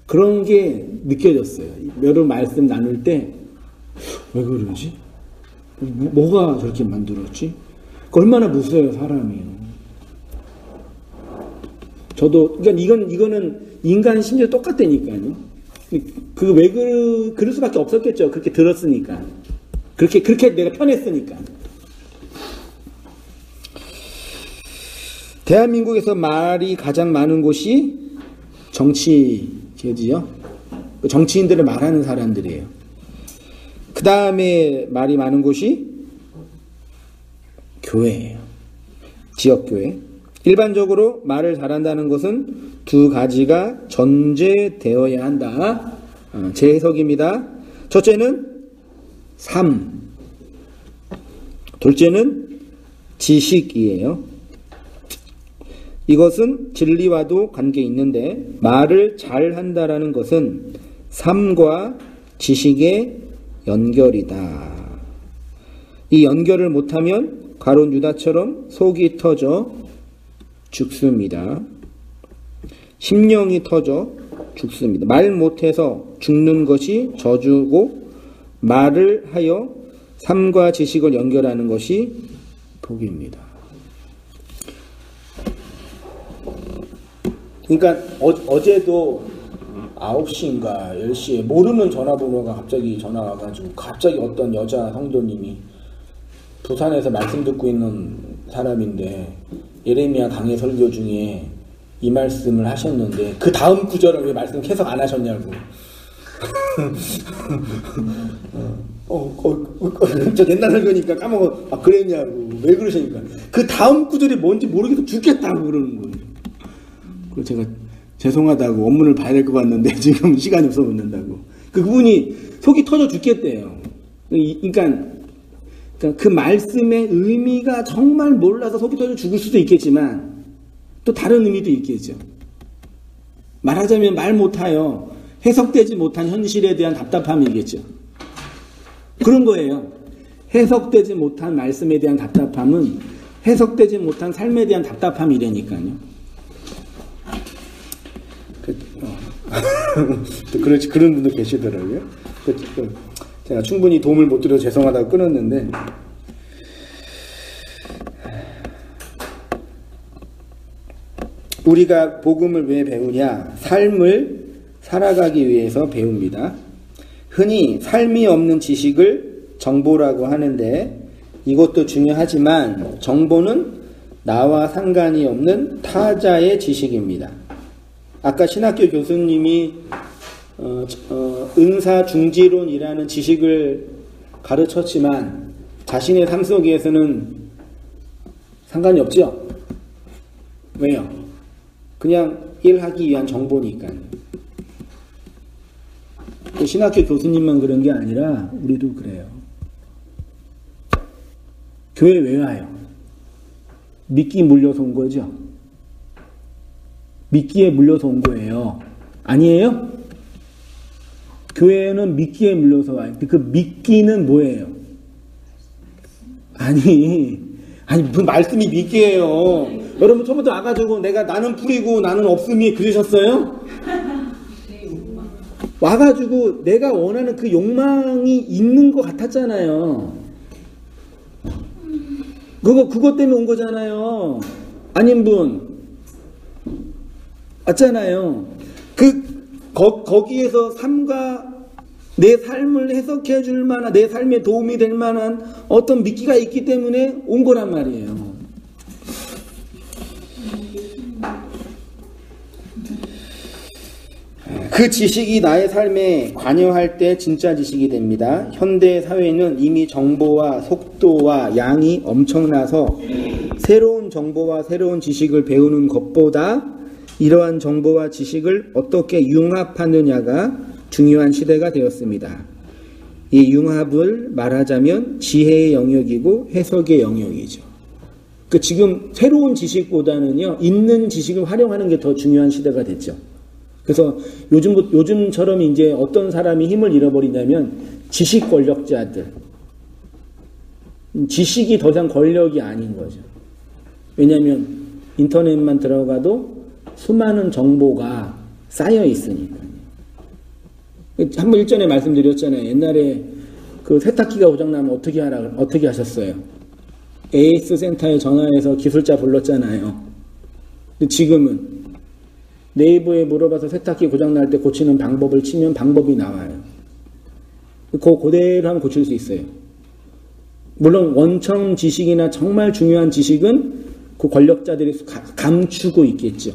그런 게 느껴졌어요. 여러 말씀 나눌 때 왜 그러지? 뭐가 저렇게 만들었지? 얼마나 무서워요, 사람이. 저도, 그러니까 이거는 인간 심지어 똑같다니까요. 그럴 수밖에 없었겠죠. 그렇게 들었으니까. 그렇게 내가 편했으니까. 대한민국에서 말이 가장 많은 곳이 정치계지요. 정치인들을 말하는 사람들이에요. 그 다음에 말이 많은 곳이 교회예요. 지역교회. 일반적으로 말을 잘한다는 것은 두 가지가 전제되어야 한다. 제 해석입니다. 첫째는 삶. 둘째는 지식이에요. 이것은 진리와도 관계 있는데 말을 잘한다라는 것은 삶과 지식의 연결이다. 이 연결을 못하면 가룟 유다처럼 속이 터져 죽습니다. 심령이 터져 죽습니다. 말 못해서 죽는 것이 저주고 말을 하여 삶과 지식을 연결하는 것이 복입니다. 그러니까 어제도 9시인가 10시에 모르는 전화번호가 갑자기 전화 와가지고 갑자기 어떤 여자 성도님이 부산에서 말씀 듣고 있는 사람인데 예레미야 강해 설교 중에 이 말씀을 하셨는데 그 다음 구절을 왜 말씀 계속 안 하셨냐고. 저 옛날 설교니까 까먹어. 그랬냐고. 왜 그러시니까. 그 다음 구절이 뭔지 모르겠어 죽겠다고 그러는 거예요. 그래서 제가 죄송하다고 원문을 봐야 될 것 같는데 지금 시간이 없어 묻는다고. 그분이 속이 터져 죽겠대요. 그러니까 그 말씀의 의미가 정말 몰라서 속이 터져 죽을 수도 있겠지만 또 다른 의미도 있겠죠. 말하자면 말 못하여 해석되지 못한 현실에 대한 답답함이겠죠. 그런 거예요. 해석되지 못한 말씀에 대한 답답함은 해석되지 못한 삶에 대한 답답함이라니까요. 그렇지, 그런 분도 계시더라고요. 제가 충분히 도움을 못 드려서 죄송하다고 끊었는데, 우리가 복음을 왜 배우냐? 삶을 살아가기 위해서 배웁니다. 흔히 삶이 없는 지식을 정보라고 하는데 이것도 중요하지만 정보는 나와 상관이 없는 타자의 지식입니다. 아까 신학교 교수님이 은사중지론이라는 지식을 가르쳤지만 자신의 삶 속에서는 상관이 없죠? 왜요? 그냥 일하기 위한 정보니까요. 신학교 교수님만 그런 게 아니라 우리도 그래요. 교회 왜 와요? 미끼 물려서 온 거죠? 미끼에 물려서 온 거예요. 아니에요? 교회는 미끼에 물려서 와요. 그 미끼는 뭐예요? 아니 무슨 말씀이 미끼예요. 여러분 처음부터 와가지고 나는 뿌리고 나는 없음이 그러셨어요? 와가지고 내가 원하는 그 욕망이 있는 것 같았잖아요. 그것 때문에 온 거잖아요. 아닌 분 맞잖아요. 거기에서 삶과 내 삶을 해석해 줄 만한, 내 삶에 도움이 될 만한 어떤 미끼가 있기 때문에 온 거란 말이에요. 그 지식이 나의 삶에 관여할 때 진짜 지식이 됩니다. 현대 사회는 이미 정보와 속도와 양이 엄청나서 새로운 정보와 새로운 지식을 배우는 것보다 이러한 정보와 지식을 어떻게 융합하느냐가 중요한 시대가 되었습니다. 이 융합을 말하자면 지혜의 영역이고 해석의 영역이죠. 지금 새로운 지식보다는요, 있는 지식을 활용하는 게 더 중요한 시대가 됐죠. 그래서 요즘처럼 이제 어떤 사람이 힘을 잃어버리냐면 지식 권력자들. 지식이 더 이상 권력이 아닌 거죠. 왜냐하면 인터넷만 들어가도 수많은 정보가 쌓여 있으니까요. 한번 일전에 말씀드렸잖아요. 옛날에 그 세탁기가 고장나면 어떻게 하셨어요? AS 센터에 전화해서 기술자 불렀잖아요. 근데 지금은 네이버에 물어봐서 세탁기 고장날 때 고치는 방법을 치면 방법이 나와요. 그대로 하면 고칠 수 있어요. 물론 원천 지식이나 정말 중요한 지식은 그 권력자들이 감추고 있겠죠.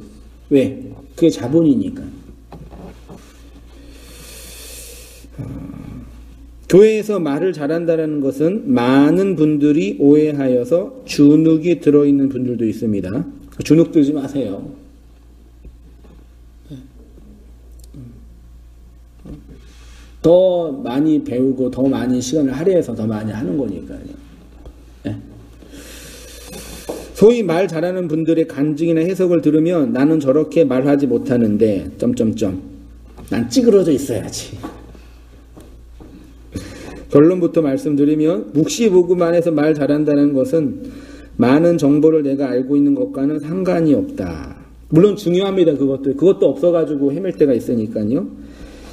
왜? 그게 자본이니까. 교회에서 말을 잘한다는 것은 많은 분들이 오해하여서 주눅이 들어있는 분들도 있습니다. 주눅 들지 마세요. 더 많이 배우고 더 많이 시간을 할애해서 더 많이 하는 거니까요. 소위 말 잘하는 분들의 간증이나 해석을 들으면 나는 저렇게 말하지 못하는데 난 찌그러져 있어야지. 결론부터 말씀드리면 묵시복음 안에서 말 잘한다는 것은 많은 정보를 내가 알고 있는 것과는 상관이 없다. 물론 중요합니다. 그것도 없어가지고 헤맬 때가 있으니까요.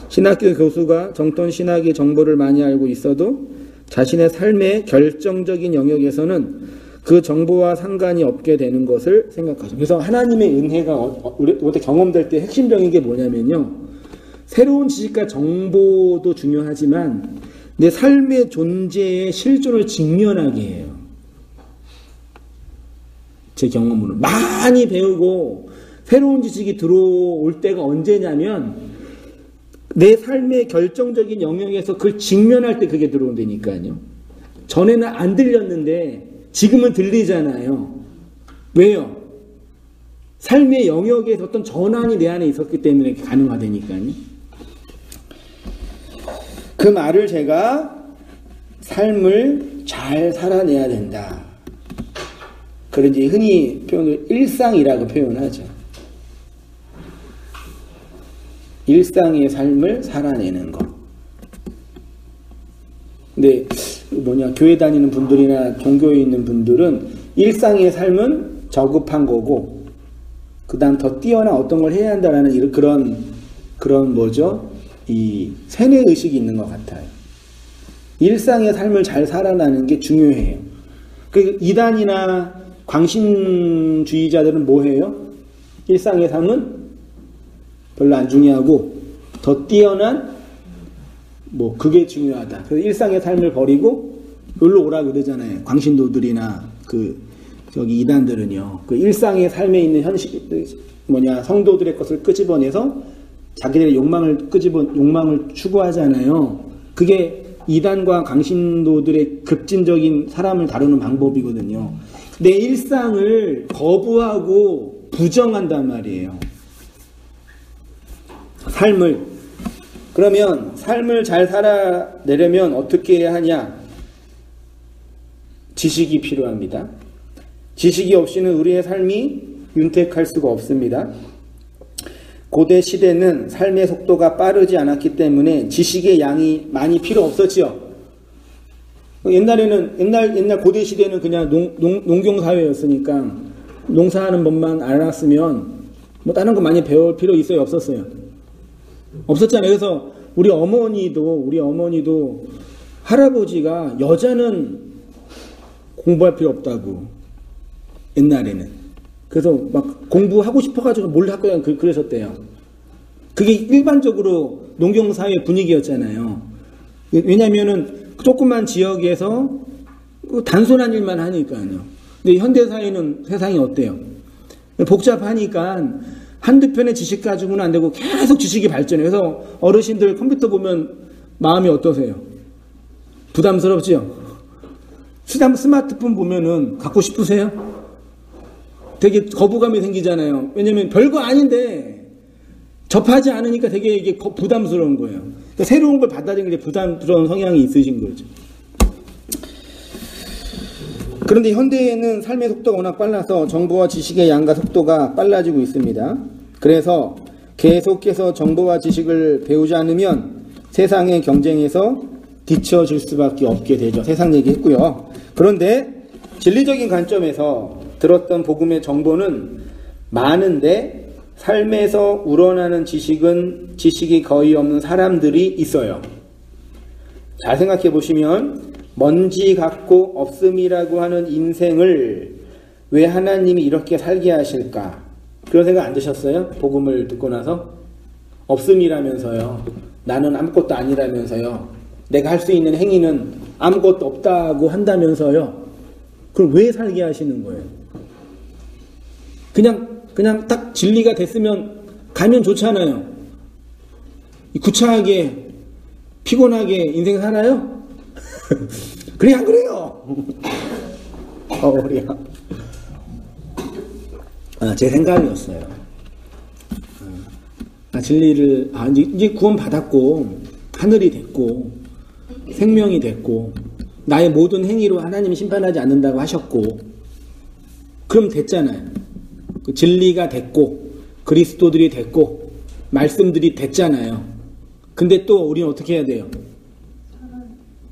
신학교 교수가 정통 신학의 정보를 많이 알고 있어도 자신의 삶의 결정적인 영역에서는 그 정보와 상관이 없게 되는 것을 생각하죠. 그래서 하나님의 은혜가 우리한테 경험될 때 핵심적인 게 뭐냐면요. 새로운 지식과 정보도 중요하지만 내 삶의 존재의 실존을 직면하게 해요. 제 경험으로. 많이 배우고 새로운 지식이 들어올 때가 언제냐면 내 삶의 결정적인 영역에서 그걸 직면할 때 그게 들어온다니까요. 전에는 안 들렸는데 지금은 들리잖아요. 왜요? 삶의 영역에서 어떤 전환이 내 안에 있었기 때문에 가능하다니까요. 그 말을 제가 삶을 잘 살아내야 된다. 그런지 흔히 표현을 일상이라고 표현하죠. 일상의 삶을 살아내는 것. 근데 교회 다니는 분들이나 종교에 있는 분들은 일상의 삶은 저급한 거고 그 다음 더 뛰어난 어떤 걸 해야 한다라는 그런 이 세뇌의식이 있는 것 같아요. 일상의 삶을 잘 살아나는 게 중요해요. 그 이단이나 광신주의자들은 뭐 해요? 일상의 삶은 별로 안 중요하고 더 뛰어난 그게 중요하다. 그래서 일상의 삶을 버리고 여기로 오라 그러잖아요. 광신도들이나 이단들은요. 그 일상의 삶에 있는 성도들의 것을 끄집어내서 자기들의 욕망을 추구하잖아요. 그게 이단과 강신도들의 급진적인 사람을 다루는 방법이거든요. 내 일상을 거부하고 부정한단 말이에요. 그러면 삶을 잘 살아내려면 어떻게 해야 하냐? 지식이 필요합니다. 지식이 없이는 우리의 삶이 윤택할 수가 없습니다. 고대 시대는 삶의 속도가 빠르지 않았기 때문에 지식의 양이 많이 필요 없었지요. 옛날 고대 시대는 그냥 농경 사회였으니까 농사하는 법만 알았으면 다른 거 많이 배울 필요 있어요, 없었어요? 없었잖아요. 그래서 우리 어머니도 할아버지가 여자는 공부할 필요 없다고 옛날에는. 그래서 막 공부하고 싶어가지고 뭘 할 거야 그러셨대요. 그게 일반적으로 농경사회 분위기였잖아요. 왜냐면은 조그만 지역에서 단순한 일만 하니까요. 근데 현대사회는 세상이 어때요? 복잡하니까 한두 편의 지식 가지고는 안 되고 계속 지식이 발전해요. 그래서 어르신들 컴퓨터 보면 마음이 어떠세요? 부담스럽지요? 스마트폰 보면은 갖고 싶으세요? 되게 거부감이 생기잖아요. 왜냐면 별거 아닌데 접하지 않으니까 되게 이게 부담스러운 거예요. 그러니까 새로운 걸 받아들이는 게 부담스러운 성향이 있으신 거죠. 그런데 현대에는 삶의 속도가 워낙 빨라서 정보와 지식의 양과 속도가 빨라지고 있습니다. 그래서 계속해서 정보와 지식을 배우지 않으면 세상의 경쟁에서 뒤처질 수밖에 없게 되죠. 세상 얘기했고요. 그런데 진리적인 관점에서 들었던 복음의 정보는 많은데 삶에서 우러나는 지식이 거의 없는 사람들이 있어요. 잘 생각해 보시면 먼지 같고 없음이라고 하는 인생을 왜 하나님이 이렇게 살게 하실까? 그런 생각 안 드셨어요? 복음을 듣고 나서? 없음이라면서요. 나는 아무것도 아니라면서요. 내가 할 수 있는 행위는 아무것도 없다고 한다면서요. 그럼 왜 살게 하시는 거예요? 그냥 딱 진리가 됐으면 가면 좋잖아요. 구차하게 피곤하게 인생 살아요? 그래 안 그래요? 허리야. 제 생각이었어요. 진리를 이제 구원 받았고 하늘이 됐고 생명이 됐고 나의 모든 행위로 하나님이 심판하지 않는다고 하셨고 그럼 됐잖아요. 그 진리가 됐고 그리스도들이 됐고 말씀들이 됐잖아요. 근데 또 우리는 어떻게 해야 돼요?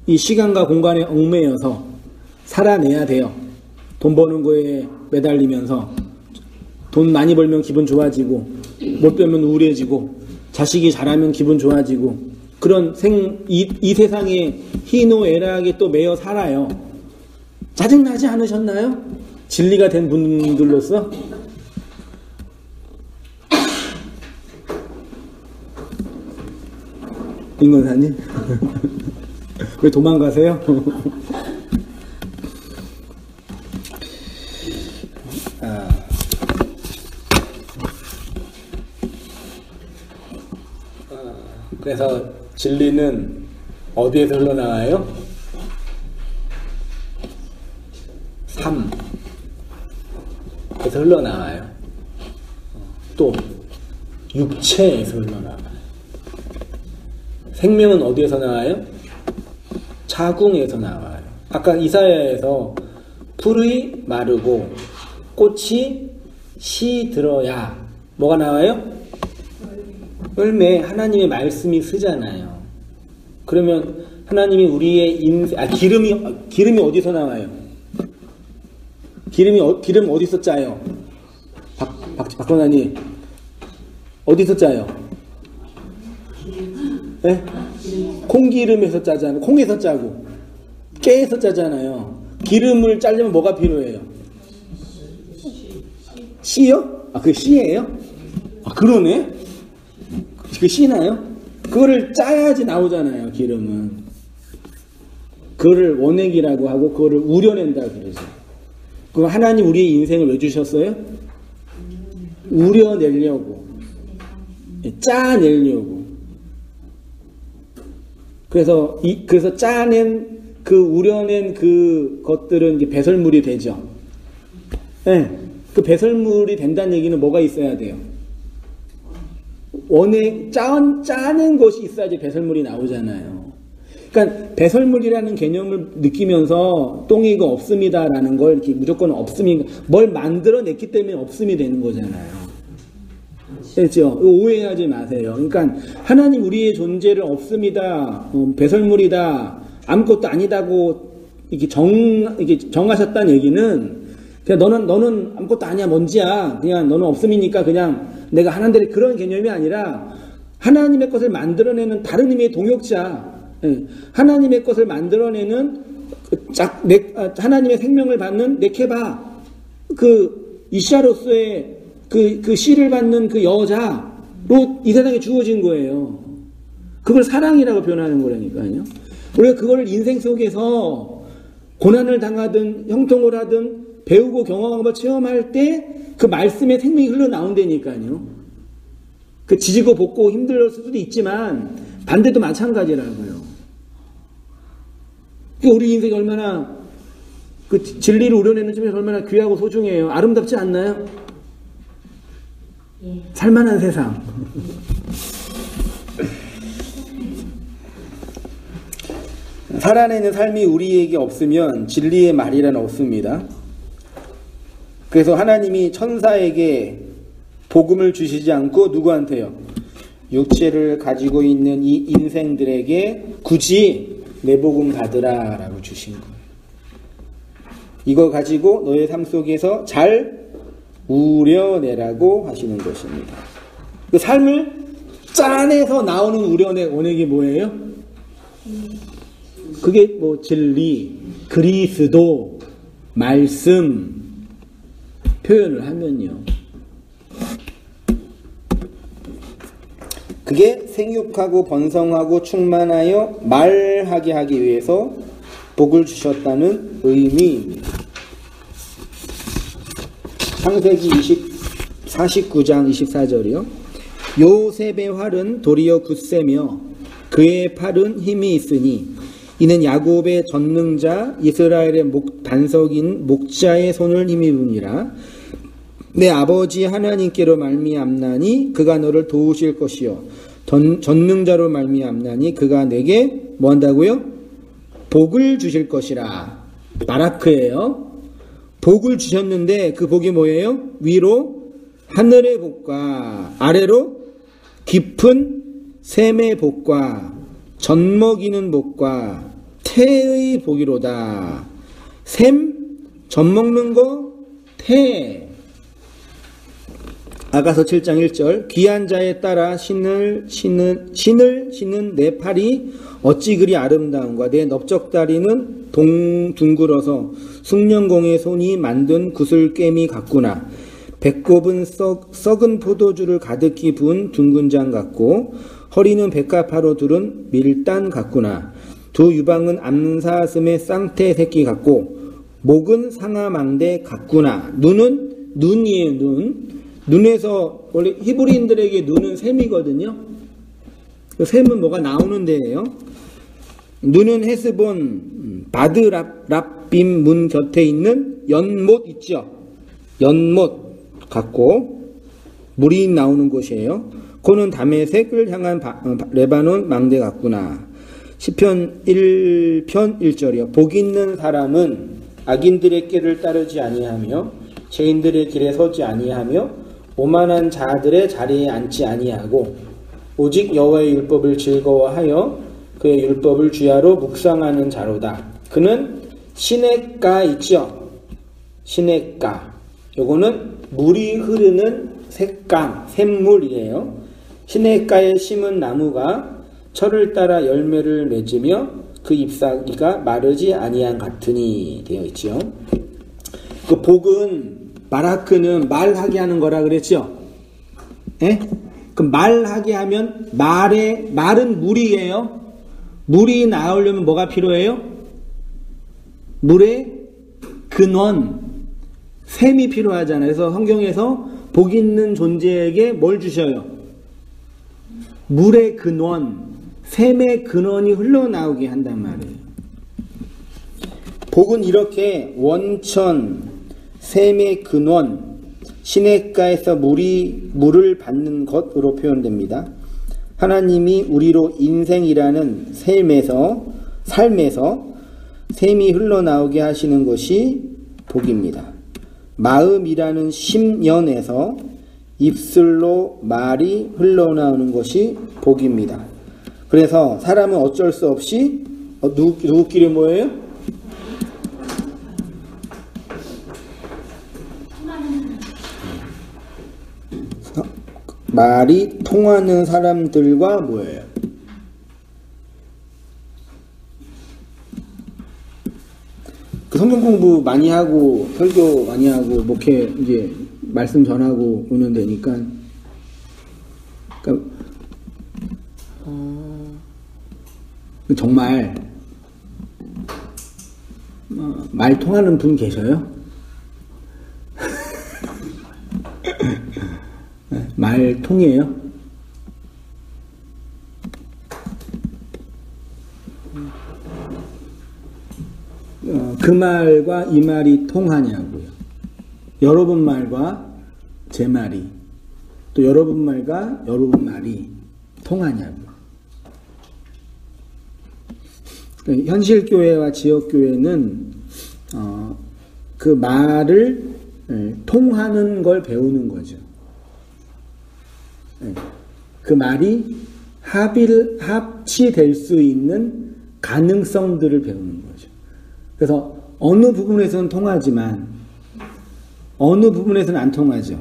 이 시간과 공간에 얽매여서 살아내야 돼요. 돈 버는 거에 매달리면서 돈 많이 벌면 기분 좋아지고 못 벌면 우울해지고 자식이 잘하면 기분 좋아지고 그런 이 세상의 희노애락에 또 매여 살아요. 짜증나지 않으셨나요? 진리가 된 분들로서? 임건사님? 왜 도망가세요? 그래서 진리는 어디에서 흘러나와요? 삶에서 흘러나와요. 또 육체에서 흘러나와요. 생명은 어디에서 나와요? 자궁에서 나와요. 아까 이사야에서 풀이 마르고 꽃이 시들어야 뭐가 나와요? 열매. 하나님의 말씀이 쓰잖아요. 그러면 하나님이 우리의 기름이 어디서 나와요? 기름 어디서 짜요? 박건아님 어디서 짜요? 네? 콩기름에서 짜잖아요. 콩에서 짜고 깨에서 짜잖아요. 기름을 짜려면 뭐가 필요해요? 씨요? 그게 씨예요? 그러네? 그 씨나요? 그거를 짜야지 나오잖아요. 기름은 그거를 원액이라고 하고 그거를 우려낸다 그러죠. 그럼 하나님 우리의 인생을 왜 주셨어요? 우려내려고, 짜내려고. 그래서 짜낸 우려낸 그 것들은 이제 배설물이 되죠. 네. 그 배설물이 된다는 얘기는 뭐가 있어야 돼요? 짜낸 것이 있어야지 배설물이 나오잖아요. 그러니까 배설물이라는 개념을 느끼면서 똥이가 없음이다라는 걸 이렇게 무조건 없음이 뭘 만들어냈기 때문에 없음이 되는 거잖아요. 그렇죠? 오해하지 마세요. 그러니까 하나님 우리의 존재를 없음이다, 배설물이다, 아무것도 아니다고 이렇게 정하셨다는 얘기는 그냥 너는 아무것도 아니야, 먼지야. 그냥 너는 없음이니까 그냥 내가 하나님의 그런 개념이 아니라 하나님의 것을 만들어내는 다른 의미의 동역자. 하나님의 것을 만들어내는 하나님의 생명을 받는 네케바. 이샤로서의 그 씨를 받는 그 여자로 이 세상에 주어진 거예요. 그걸 사랑이라고 표현하는 거라니까요. 우리가 그걸 인생 속에서 고난을 당하든 형통을 하든 배우고 경험하고 체험할 때 그 말씀의 생명이 흘러나온다니까요. 그 지지고 볶고 힘들 수도 있지만 반대도 마찬가지라고요. 우리 인생이 얼마나 그 진리를 우려내는 점에서 얼마나 귀하고 소중해요. 아름답지 않나요? 예. 살만한 세상. 살아내는 삶이 우리에게 없으면 진리의 말이란 없습니다. 그래서 하나님이 천사에게 복음을 주시지 않고 누구한테요? 육체를 가지고 있는 이 인생들에게 굳이 내 복음 받으라 라고 주신 거예요. 이거 가지고 너의 삶 속에서 잘 우려내라고 하시는 것입니다. 그 삶을 짜내서 나오는 우려내 원액이 뭐예요? 그게 뭐 진리, 그리스도, 말씀 표현을 하면요. 그게 생육하고 번성하고 충만하여 말하게 하기 위해서 복을 주셨다는 의미입니다. 창세기 49장 24절이요. 요셉의 활은 도리어 굳세며 그의 팔은 힘이 있으니 이는 야곱의 전능자 이스라엘의 반석인 목자의 손을 힘입으니라. 내 아버지 하나님께로 말미암나니 그가 너를 도우실 것이요 전능자로 말미암나니 그가 내게 뭐 한다고요? 복을 주실 것이라. 바라크예요. 복을 주셨는데 그 복이 뭐예요? 위로 하늘의 복과 아래로 깊은 샘의 복과 젖먹이는 복과 태의 복이로다. 샘, 젖먹는 거, 태. 아가서 7장 1절 귀한 자에 따라 신을 신는 내 팔이 어찌 그리 아름다운가. 내 넓적다리는 둥글어서 숭령공의 손이 만든 구슬깨미 같구나. 배꼽은 썩은 포도주를 가득히 부은 둥근 장 같고 허리는 백합화로 두른 밀단 같구나. 두 유방은 암사슴의 쌍태 새끼 같고 목은 상아망대 같구나. 눈은 눈이에요. 눈에서 원래 히브리인들에게 눈은 샘이거든요. 샘은 뭐가 나오는 데예요. 눈은 헤스본 바드랍빔 문 곁에 있는 연못 있죠. 연못 같고 물이 나오는 곳이에요. 코는 다메섹을 향한 레바논 망대 같구나. 시편 1편 1절이요. 복 있는 사람은 악인들의 길을 따르지 아니하며 죄인들의 길에 서지 아니하며 오만한 자들의 자리에 앉지 아니하고 오직 여호와의 율법을 즐거워하여 그의 율법을 주야로 묵상하는 자로다. 그는 시냇가 있죠. 시냇가. 요거는 물이 흐르는 샛강, 샘물이에요. 시냇가에 심은 나무가 철을 따라 열매를 맺으며 그 잎사귀가 마르지 아니한 같으니 되어 있죠. 그 복은 바라크는 말하게 하는 거라 그랬죠. 예? 그 말하게 하면 말은 물이에요. 물이 나오려면 뭐가 필요해요? 물의 근원, 샘이 필요하잖아요. 그래서 성경에서 복 있는 존재에게 뭘 주셔요? 물의 근원, 샘의 근원이 흘러나오게 한단 말이에요. 복은 이렇게 원천, 샘의 근원, 시냇가에서 물을 받는 것으로 표현됩니다. 하나님이 우리로 인생이라는 삶에서 샘이 흘러나오게 하시는 것이 복입니다. 마음이라는 심연에서 입술로 말이 흘러나오는 것이 복입니다. 그래서 사람은 어쩔 수 없이 누구끼리 뭐예요? 말이 통하는 사람들과 뭐예요? 그 성경 공부 많이 하고 설교 많이 하고 목회 이제 말씀 전하고 오는 데니까 그러니까 정말 말 통하는 분 계셔요? 말 통해요? 그 말과 이 말이 통하냐고요. 여러분 말과 제 말이 또 여러분 말과 여러분 말이 통하냐고요. 현실교회와 지역교회는 그 말을 통하는 걸 배우는 거죠. 그 말이 합치될 수 있는 가능성들을 배우는 거죠. 그래서 어느 부분에서는 통하지만 어느 부분에서는 안 통하죠.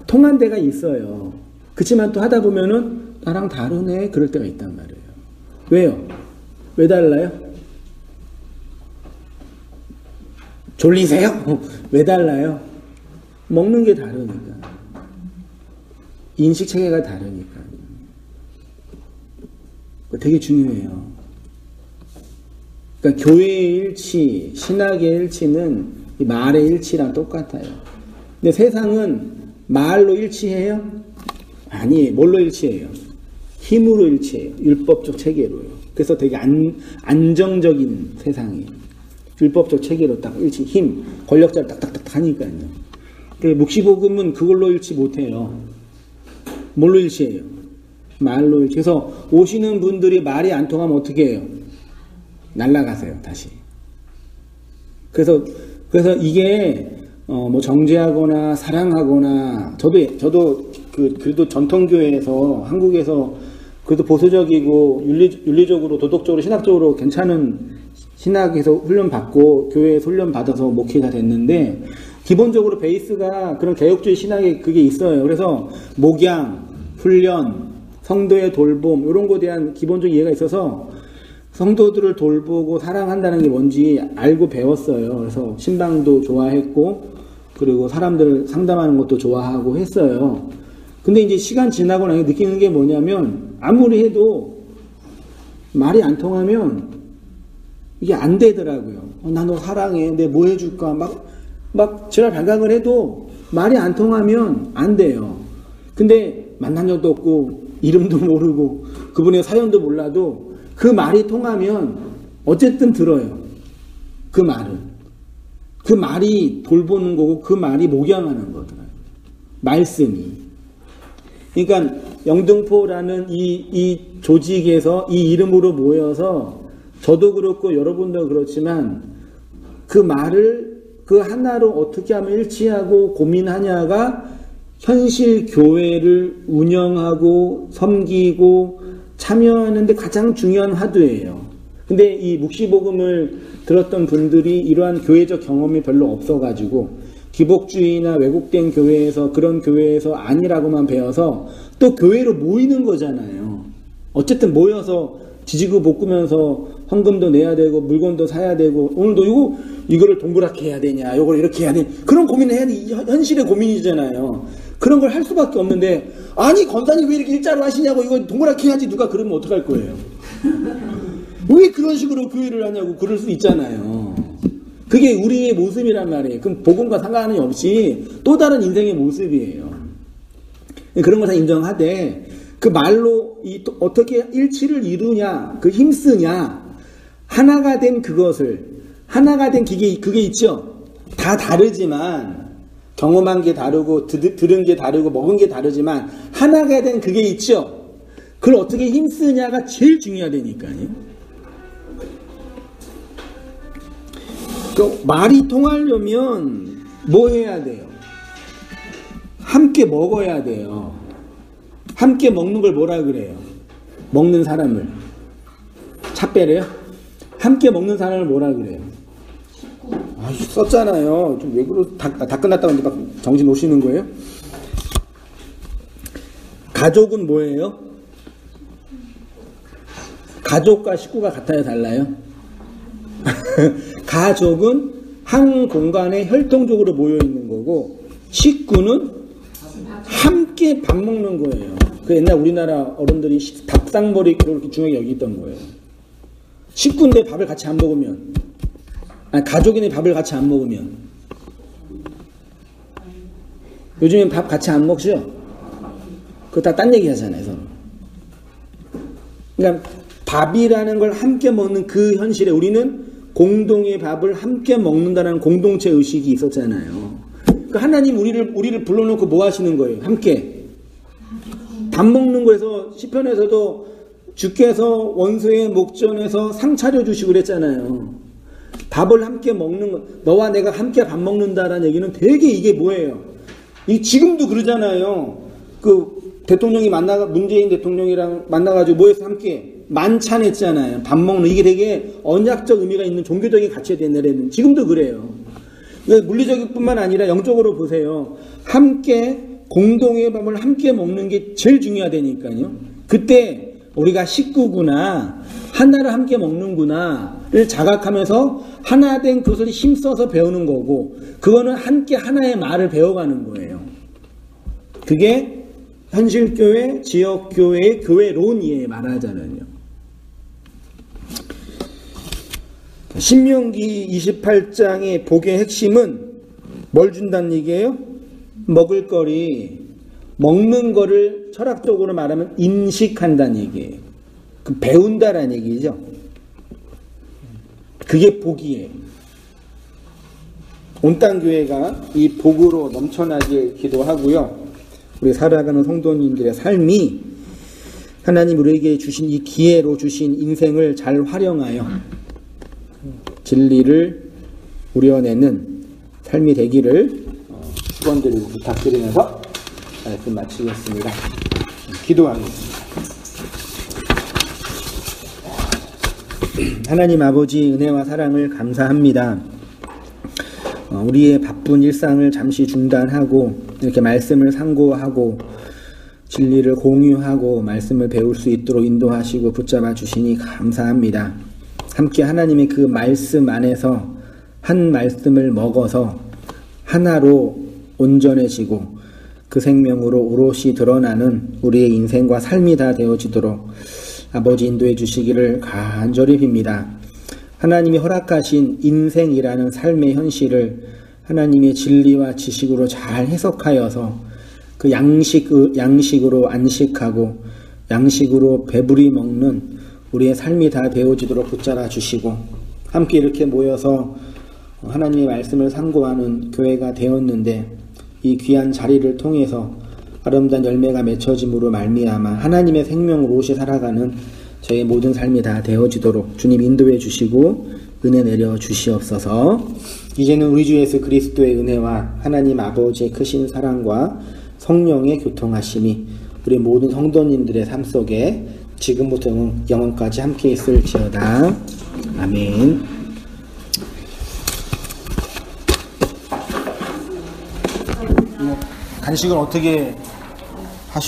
통한 데가 있어요. 그렇지만 또 하다 보면은 나랑 다르네 그럴 때가 있단 말이에요. 왜요? 왜 달라요? 졸리세요? 왜 달라요? 먹는 게 다르니까. 인식 체계가 다르니까. 되게 중요해요. 그러니까 교회의 일치, 신학의 일치는 이 말의 일치랑 똑같아요. 근데 세상은 말로 일치해요? 아니에요. 뭘로 일치해요? 힘으로 일치해요. 율법적 체계로요. 그래서 되게 안정적인 세상이에요. 율법적 체계로 딱 일치, 힘, 권력자를 딱딱딱 하니까요. 묵시복음은 그걸로 일치 못해요. 뭘로 일치해요? 말로 일치. 그래서 오시는 분들이 말이 안 통하면 어떻게 해요? 날아가세요, 다시. 그래서 이게 뭐 정죄하거나 사랑하거나 저도 그래도 전통교회에서 한국에서 그래도 보수적이고 윤리적으로 도덕적으로 신학적으로 괜찮은 신학에서 훈련 받고 교회에서 훈련 받아서 목회가 됐는데 기본적으로 베이스가 그런 개혁주의 신학에 그게 있어요. 그래서 목양, 훈련, 성도의 돌봄 이런 거에 대한 기본적 이해가 있어서 성도들을 돌보고 사랑한다는 게 뭔지 알고 배웠어요. 그래서 신방도 좋아했고 그리고 사람들 상담하는 것도 좋아하고 했어요. 근데 이제 시간 지나고 나서 느끼는 게 뭐냐면 아무리 해도 말이 안 통하면 이게 안 되더라고요. 나 너 사랑해. 내 뭐 해줄까? 막 지랄 발각을 해도 말이 안 통하면 안 돼요. 근데 만난 적도 없고 이름도 모르고 그분의 사연도 몰라도 그 말이 통하면 어쨌든 들어요. 그 말은. 그 말이 돌보는 거고 그 말이 목양하는 거더라고요. 말씀이. 그러니까 영등포라는 이 조직에서 이 이름으로 모여서 저도 그렇고 여러분도 그렇지만 그 말을 그 하나로 어떻게 하면 일치하고 고민하냐가 현실 교회를 운영하고 섬기고 참여하는데 가장 중요한 화두예요. 근데 이 묵시복음을 들었던 분들이 이러한 교회적 경험이 별로 없어가지고 기복주의나 왜곡된 교회에서 그런 교회에서 아니라고만 배워서 또 교회로 모이는 거잖아요. 어쨌든 모여서 지지고 볶으면서 헌금도 내야 되고 물건도 사야 되고 오늘도 이거를 동그랗게 해야 되냐 이걸 이렇게 해야 되냐 그런 고민을 해야 돼. 현실의 고민이잖아요. 그런 걸 할 수밖에 없는데 아니 권사님 왜 이렇게 일자로 하시냐고 이거 동그랗게 해야지 누가 그러면 어떡할 거예요. 왜 그런 식으로 교회를 하냐고 그럴 수 있잖아요. 그게 우리의 모습이란 말이에요. 그럼 복음과 상관이 없이 또 다른 인생의 모습이에요. 그런 걸 다 인정하되 그 말로 어떻게 일치를 이루냐 그 힘쓰냐 하나가 된 그것을 하나가 된 그게 있죠. 다 다르지만 경험한 게 다르고 들은 게 다르고 먹은 게 다르지만 하나가 된 그게 있죠. 그걸 어떻게 힘쓰냐가 제일 중요하다니까요. 그 말이 통하려면 뭐 해야 돼요? 함께 먹어야 돼요. 함께 먹는 걸 뭐라 그래요? 먹는 사람을 찻배래요? 함께 먹는 사람을 뭐라 그래요? 아, 썼잖아요. 좀 왜 다 끝났다고 하는데 막 정신 오시는 거예요? 가족은 뭐예요? 가족과 식구가 같아요? 달라요? 가족은 한 공간에 혈통적으로 모여있는 거고 식구는 함께 밥 먹는 거예요. 그 옛날 우리나라 어른들이 밥상머리 그렇게 중요하게 여기던 거예요. 식구인데 밥을 같이 안 먹으면 가족인데 밥을 같이 안 먹으면 요즘엔 밥 같이 안 먹죠? 그거 다 딴 얘기 하잖아요. 서로. 그러니까 밥이라는 걸 함께 먹는 그 현실에 우리는 공동의 밥을 함께 먹는다는 공동체 의식이 있었잖아요. 그러니까 하나님 우리를 불러놓고 뭐 하시는 거예요? 함께 밥 먹는 거에서 시편에서도 주께서 원수의 목전에서 상 차려주시고 그랬잖아요. 밥을 함께 먹는 거, 너와 내가 함께 밥 먹는다라는 얘기는 되게 이게 뭐예요? 지금도 그러잖아요. 그 대통령이 문재인 대통령이랑 만나가지고 뭐해서 함께 만찬했잖아요. 밥 먹는 이게 되게 언약적 의미가 있는 종교적인 가치에 대한 내려는 지금도 그래요. 그러니까 물리적인 뿐만 아니라 영적으로 보세요. 함께 공동의 밥을 함께 먹는 게 제일 중요하다니까요. 그때 우리가 식구구나, 하나를 함께 먹는구나를 자각하면서 하나 된 그것을 힘써서 배우는 거고, 그거는 함께 하나의 말을 배워가는 거예요. 그게 현실교회, 지역교회의 교회론이에요. 말하자면요. 신명기 28장의 복의 핵심은 뭘 준다는 얘기예요? 먹을거리, 먹는 거를 철학적으로 말하면 인식한다는 얘기예요. 그 배운다라는 얘기죠. 그게 복이에요. 온땅교회가 이 복으로 넘쳐나길 기도하고요. 우리 살아가는 성도님들의 삶이 하나님 우리에게 주신 이 기회로 주신 인생을 잘 활용하여 진리를 우려내는 삶이 되기를 축원드리고 부탁드리면서 말씀 마치겠습니다. 기도하겠습니다. 하나님 아버지 은혜와 사랑을 감사합니다. 우리의 바쁜 일상을 잠시 중단하고 이렇게 말씀을 상고하고 진리를 공유하고 말씀을 배울 수 있도록 인도하시고 붙잡아 주시니 감사합니다. 함께 하나님의 그 말씀 안에서 한 말씀을 먹어서 하나로 온전해지고 그 생명으로 오롯이 드러나는 우리의 인생과 삶이 다 되어지도록 아버지 인도해 주시기를 간절히 빕니다. 하나님이 허락하신 인생이라는 삶의 현실을 하나님의 진리와 지식으로 잘 해석하여서 그 양식으로 안식하고 양식으로 배부리 먹는 우리의 삶이 다 되어지도록 붙잡아 주시고 함께 이렇게 모여서 하나님의 말씀을 상고하는 교회가 되었는데 이 귀한 자리를 통해서 아름다운 열매가 맺혀짐으로 말미암아 하나님의 생명으로 오롯이 살아가는 저의 모든 삶이 다 되어지도록 주님 인도해 주시고 은혜 내려 주시옵소서. 이제는 우리 주 예수 그리스도의 은혜와 하나님 아버지의 크신 사랑과 성령의 교통하심이 우리 모든 성도님들의 삶 속에 지금부터 영원까지 함께 있을지어다. 아멘. 간식은 어떻게